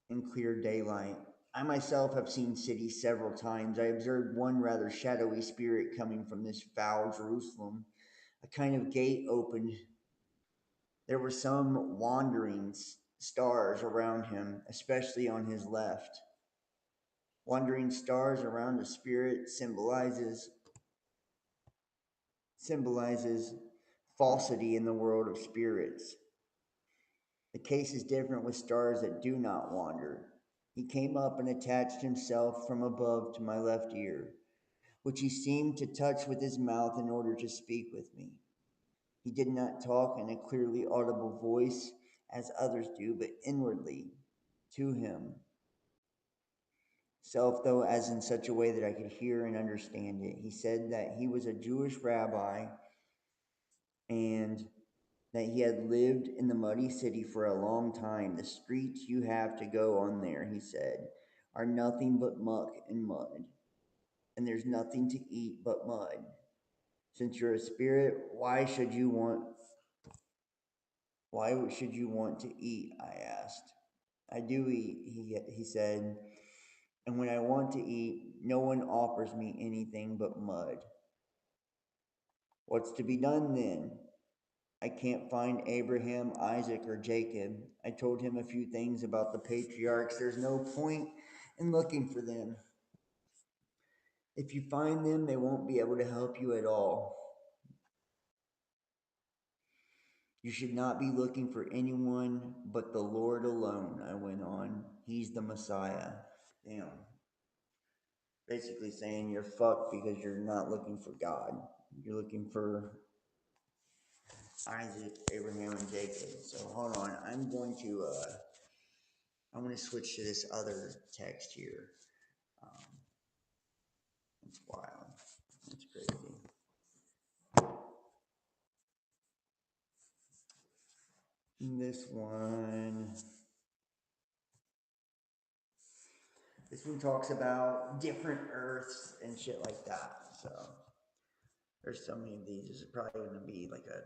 in clear daylight. I myself have seen cities several times. I observed one rather shadowy spirit coming from this foul Jerusalem. A kind of gate opened. There were some wandering stars around him, especially on his left. Wandering stars around a spirit symbolizes falsity in the world of spirits. The case is different with stars that do not wander. He came up and attached himself from above to my left ear, which he seemed to touch with his mouth in order to speak with me. He did not talk in a clearly audible voice as others do, but inwardly to him self, though, as in such a way that I could hear and understand it. He said that he was a Jewish rabbi and that he had lived in the muddy city for a long time. The streets you have to go on there, he said, are nothing but muck and mud, and there's nothing to eat but mud. Since you're a spirit, why should you want to eat? I asked. I do eat, he said, and when I want to eat, no one offers me anything but mud. What's to be done then? I can't find Abraham, Isaac, or Jacob. I told him a few things about the patriarchs. There's no point in looking for them. If you find them, they won't be able to help you at all. You should not be looking for anyone but the Lord alone, I went on. He's the Messiah. Damn. Basically saying you're fucked because you're not looking for God. You're looking for Isaac, Abraham, and Jacob. So hold on. I'm going to switch to this other text here. Um, it's wild. It's crazy. This one talks about different Earths and shit like that. So there's so many of these. This is probably going to be like a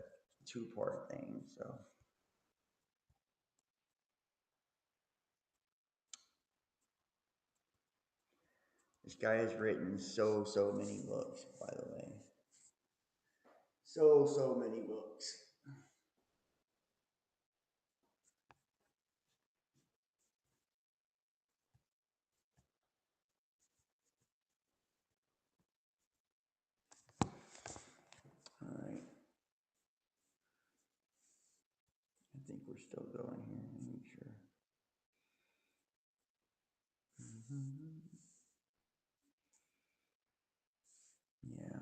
two-part thing. So this guy has written so many books, by the way. So many books. All right. I think we're still going here. Let me make sure. Mm-hmm. Yeah.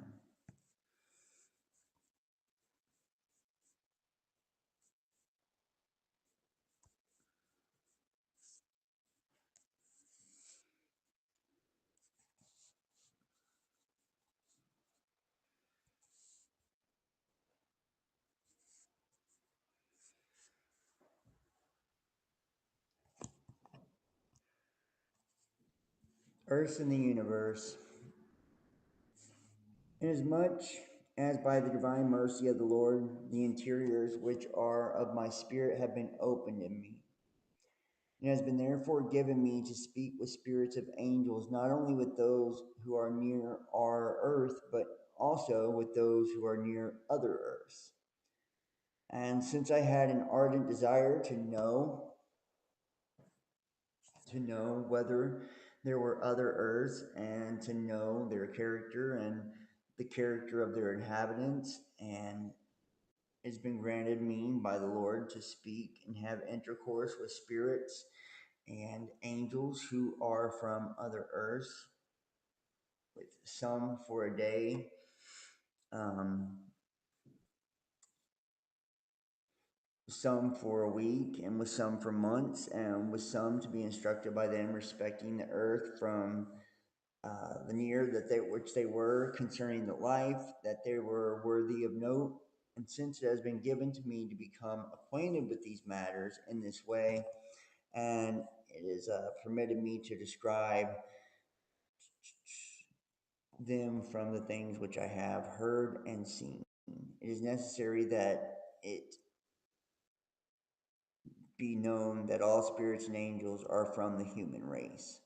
Earth and the universe. Inasmuch as by the divine mercy of the Lord, the interiors which are of my spirit have been opened in me. It has been therefore given me to speak with spirits of angels, not only with those who are near our earth, but also with those who are near other earths. And since I had an ardent desire to know whether there were other earths and to know their character and the character of their inhabitants, and it's been granted me by the Lord to speak and have intercourse with spirits and angels who are from other earths, with some for a day, um, some for a week, and with some for months, and with some to be instructed by them respecting the earth from the near that they which they were, concerning the life that they were worthy of note. And since it has been given to me to become acquainted with these matters in this way, and it is permitted me to describe them from the things which I have heard and seen, it is necessary that it be known that all spirits and angels are from the human race,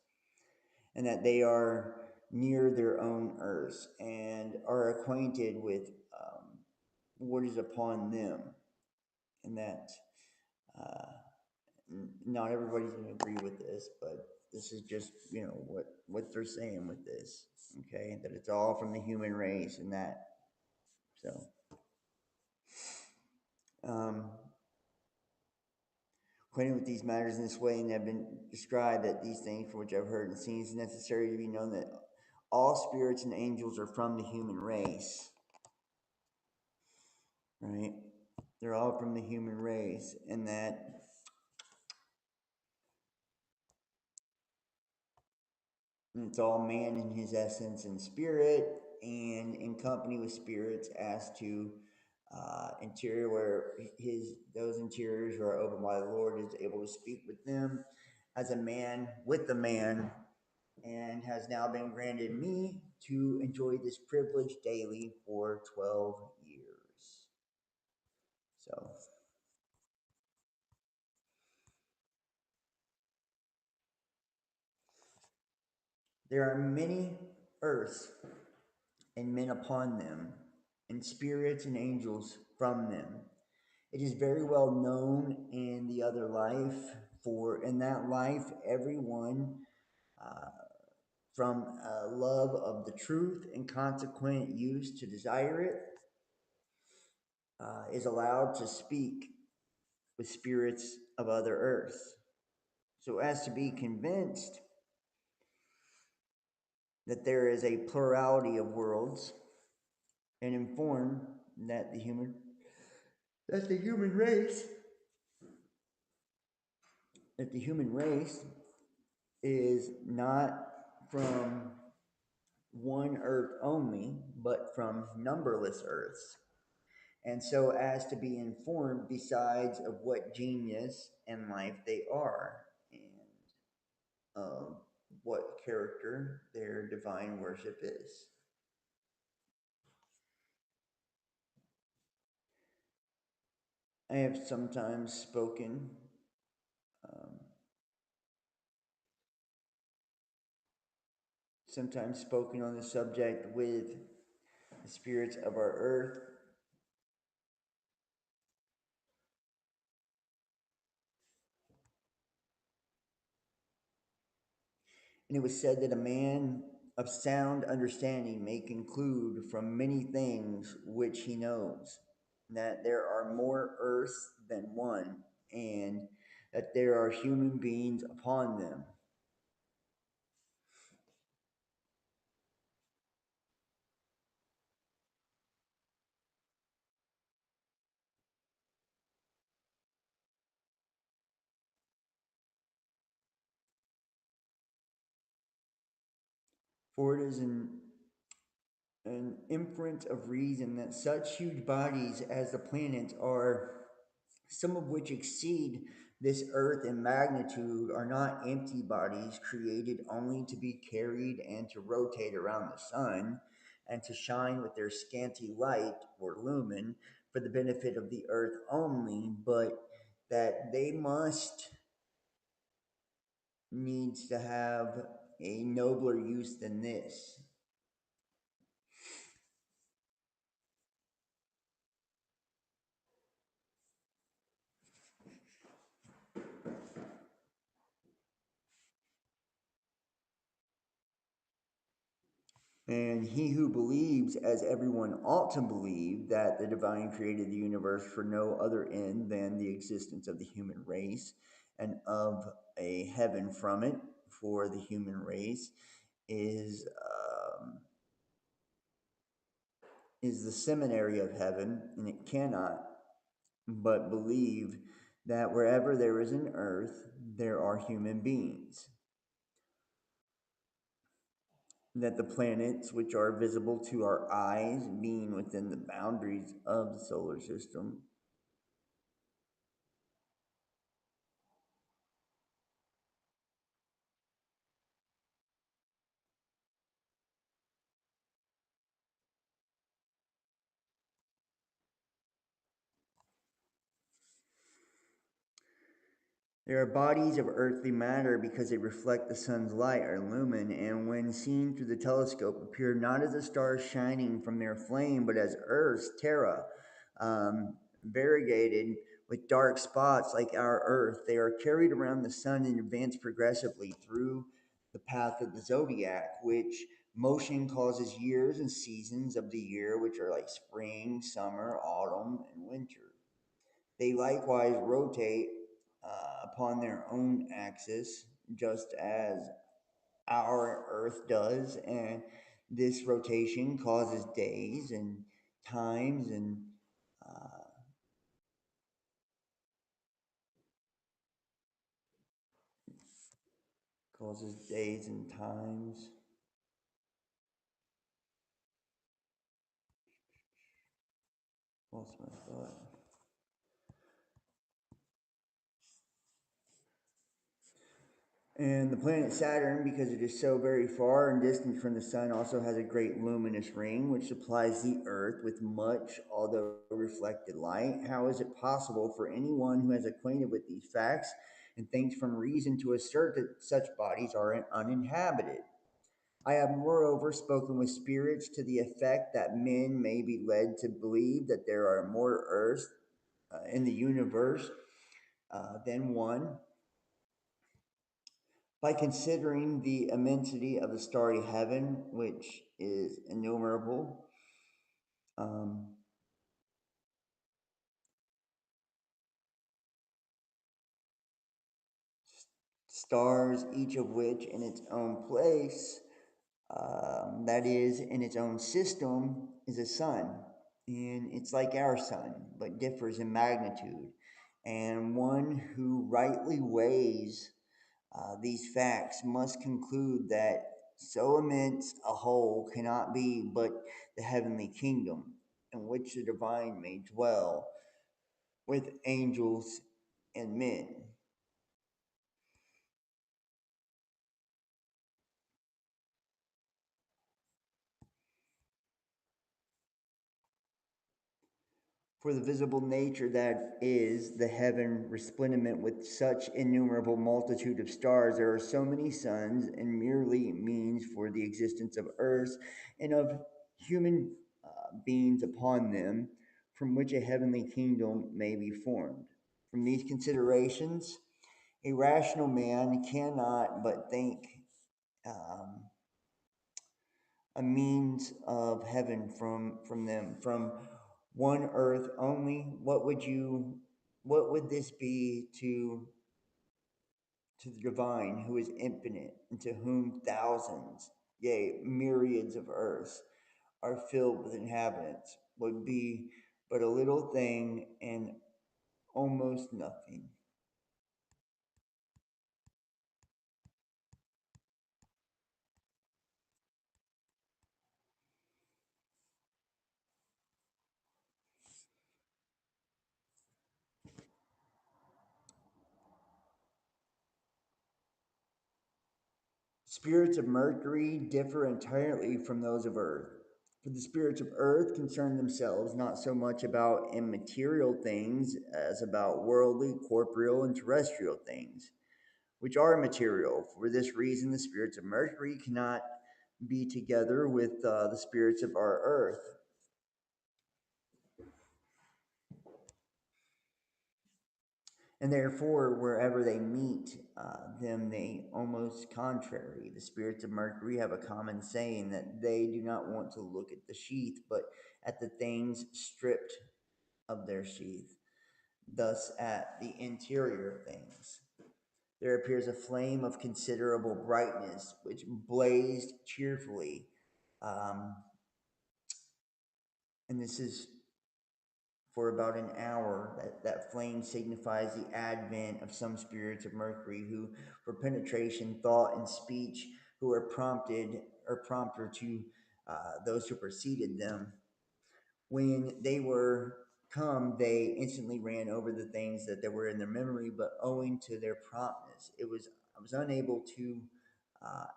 and that they are near their own earths and are acquainted with what is upon them, and that uh, not everybody's going to agree with this, but this is just what they're saying with this. Okay, that it's all from the human race, and that so. acquainted with these matters in this way, and have been described that these things, for which I've heard and seen, it's necessary to be known that all spirits and angels are from the human race, right? They're all from the human race, and that it's all man in his essence and spirit, and in company with spirits as to interior, where his those interiors who are opened by the Lord is able to speak with them as a man with the man, and has now been granted me to enjoy this privilege daily for 12 years. So there are many earths and men upon them, and spirits and angels from them. It is very well known in the other life, for in that life, everyone, uh, from a love of the truth and consequent use to desire it, is allowed to speak with spirits of other earths, so as to be convinced that there is a plurality of worlds, and informed that the human race that the human race is not from one earth only, but from numberless earths. And so as to be informed besides of what genius and life they are, and what character their divine worship is. I have um, sometimes spoken on the subject with the spirits of our earth. And it was said that a man of sound understanding may conclude from many things which he knows that there are more earths than one, and that there are human beings upon them. For it is an inference of reason that such huge bodies as the planets are, some of which exceed this earth in magnitude, are not empty bodies created only to be carried and to rotate around the sun and to shine with their scanty light or lumen for the benefit of the earth only, but that they must needs to have a nobler use than this. And he who believes, as everyone ought to believe, that the divine created the universe for no other end than the existence of the human race and of a heaven from it for the human race, is is the seminary of heaven, and it cannot but believe that wherever there is an earth, there are human beings, that the planets which are visible to our eyes, being within the boundaries of the solar system, there are bodies of earthly matter because they reflect the sun's light or lumen, and when seen through the telescope, appear not as the stars shining from their flame, but as Earth's Terra, variegated with dark spots like our Earth. They are carried around the sun and advance progressively through the path of the zodiac, which motion causes years and seasons of the year, which are like spring, summer, autumn, and winter. They likewise rotate upon their own axis, just as our Earth does, and this rotation causes days and times and uh, causes days and times. Lost my thought. And the planet Saturn, because it is so very far and distant from the Sun, also has a great luminous ring which supplies the Earth with much, although reflected light. How is it possible for anyone who is acquainted with these facts and thinks from reason to assert that such bodies are uninhabited? I have moreover spoken with spirits to the effect that men may be led to believe that there are more Earths in the universe than one, by considering the immensity of the starry heaven, which is innumerable. Um, Stars, each of which in its own place, that is, in its own system, is a sun. And it's like our sun, but differs in magnitude. And one who rightly weighs these facts must conclude that so immense a whole cannot be but the heavenly kingdom, in which the divine may dwell with angels and men. For the visible nature that is the heaven resplendent with such innumerable multitude of stars, there are so many suns, and merely means for the existence of earths and of human beings upon them, from which a heavenly kingdom may be formed. From these considerations, a rational man cannot but think um, a means of heaven from them, from one earth only. What would this be to the divine, who is infinite, and to whom thousands, yea, myriads of earths are filled with inhabitants, would be but a little thing and almost nothing. Spirits of Mercury differ entirely from those of Earth. For the spirits of Earth concern themselves not so much about immaterial things as about worldly, corporeal, and terrestrial things, which are material. For this reason, the spirits of Mercury cannot be together with the spirits of our Earth, and therefore, wherever they meet them, they almost contrary. The spirits of Mercury have a common saying that they do not want to look at the sheath, but at the things stripped of their sheath, thus at the interior of things. There appears a flame of considerable brightness, which blazed cheerfully. Um, and this is for about an hour. That flame signifies the advent of some spirits of Mercury who, for penetration, thought, and speech, who are prompted or prompter to those who preceded them. When they were come, they instantly ran over the things that they were in their memory, but owing to their promptness, I was unable to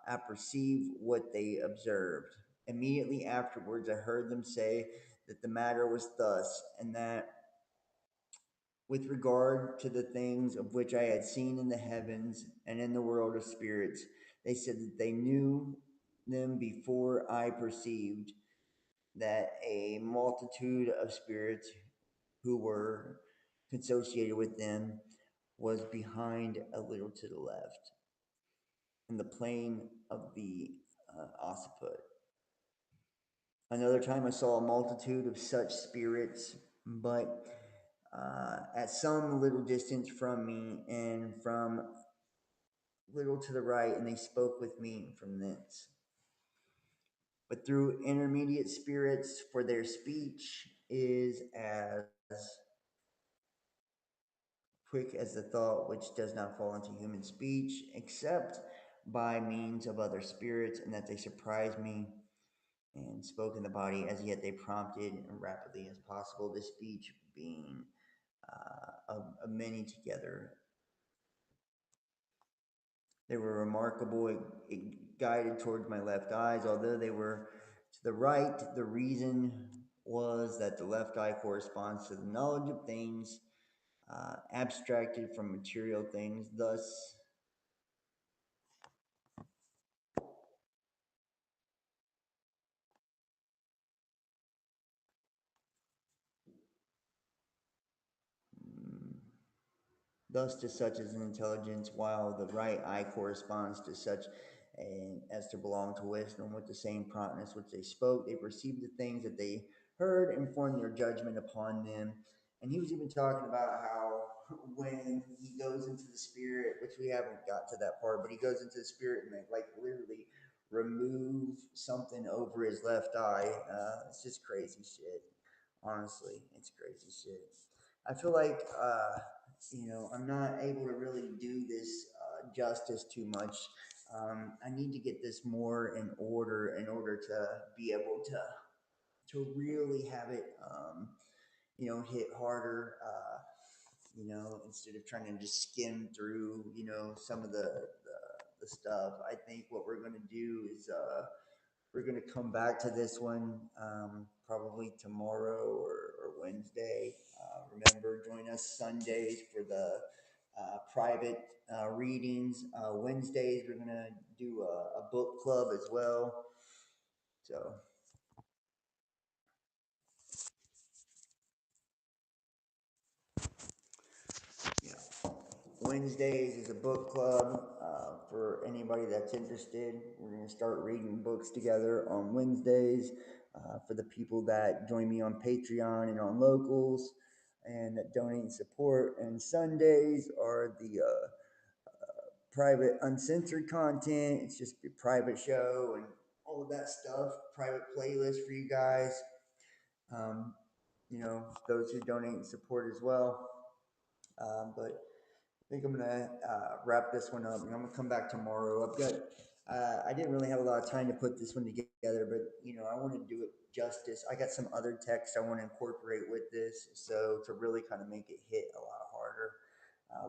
apperceive what they observed. Immediately afterwards, I heard them say that the matter was thus, and that with regard to the things of which I had seen in the heavens and in the world of spirits, they said that they knew them before I perceived that a multitude of spirits who were associated with them was behind a little to the left in the plain of the occiput. Another time I saw a multitude of such spirits, but at some little distance from me and from little to the right, and they spoke with me from thence. But through intermediate spirits, for their speech is as quick as the thought which does not fall into human speech, except by means of other spirits, and that they surprise me and spoke in the body, as yet they prompted rapidly as possible, the speech being of many together. They were remarkable. It guided towards my left eyes, although they were to the right. The reason was that the left eye corresponds to the knowledge of things abstracted from material things. Thus, mm, thus to such as an intelligence, while the right eye corresponds to such and as to belong to wisdom. With the same promptness which they spoke, they perceived the things that they heard and formed their judgment upon them. And he was even talking about how when he goes into the spirit, which we haven't got to that part, but he goes into the spirit and they like literally remove something over his left eye. It's just crazy shit. Honestly, it's crazy shit. I feel like I'm not able to really do this justice too much. I need to get this more in order to be able to really have it, hit harder. Instead of trying to just skim through, some of the stuff. I think what we're going to do is we're going to come back to this one probably tomorrow or Wednesday. Remember, join us Sundays for the private readings. Wednesdays, we're going to do a book club as well. So, yeah. Wednesdays is a book club for anybody that's interested. We're going to start reading books together on Wednesdays for the people that join me on Patreon and on Locals and that donate and support. And Sundays are the private uncensored content. It's just a private show and all of that stuff. Private playlist for you guys. Um, those who donate and support as well. But I think I'm gonna wrap this one up. And I'm gonna come back tomorrow. I've got. I didn't really have a lot of time to put this one together, but I want to do it justice. I got some other text I want to incorporate with this, so to really kind of make it hit a lot harder.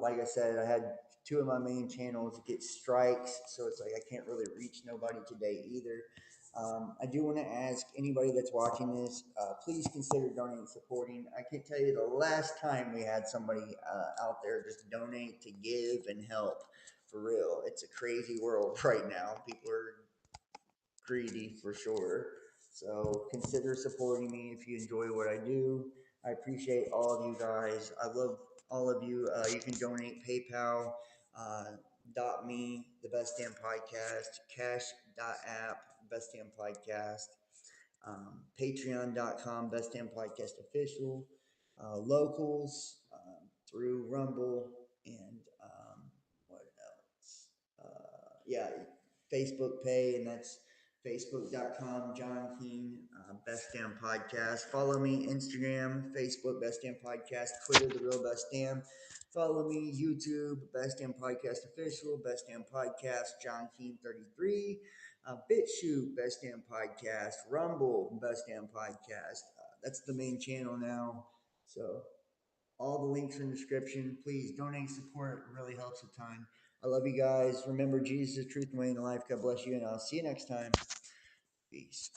Like I said, I had two of my main channels get strikes, so it's like I can't really reach nobody today either. I do want to ask anybody that's watching this, please consider donating, supporting. I can't tell you the last time we had somebody out there just donate to give and help. For real, it's a crazy world right now. People are greedy for sure. So consider supporting me if you enjoy what I do. I appreciate all of you guys. I love all of you. You can donate PayPal. Me, the Best Damn Podcast, Cash.app, Best Damn Podcast, Patreon.com, Best Damn Podcast Official, Locals, through Rumble, and what else? Yeah, Facebook Pay, and that's Facebook.com, John King, Best Damn Podcast. Follow me, Instagram, Facebook, Best Damn Podcast, Twitter, The Real Best Damn. Follow me, YouTube, Best Damn Podcast Official, Best Damn Podcast, John King 33, BitChute, Best Damn Podcast, Rumble, Best Damn Podcast. That's the main channel now. So all the links are in the description. Please donate, support. It really helps a ton. I love you guys. Remember, Jesus is truth, the way, and the life. God bless you, and I'll see you next time. Peace.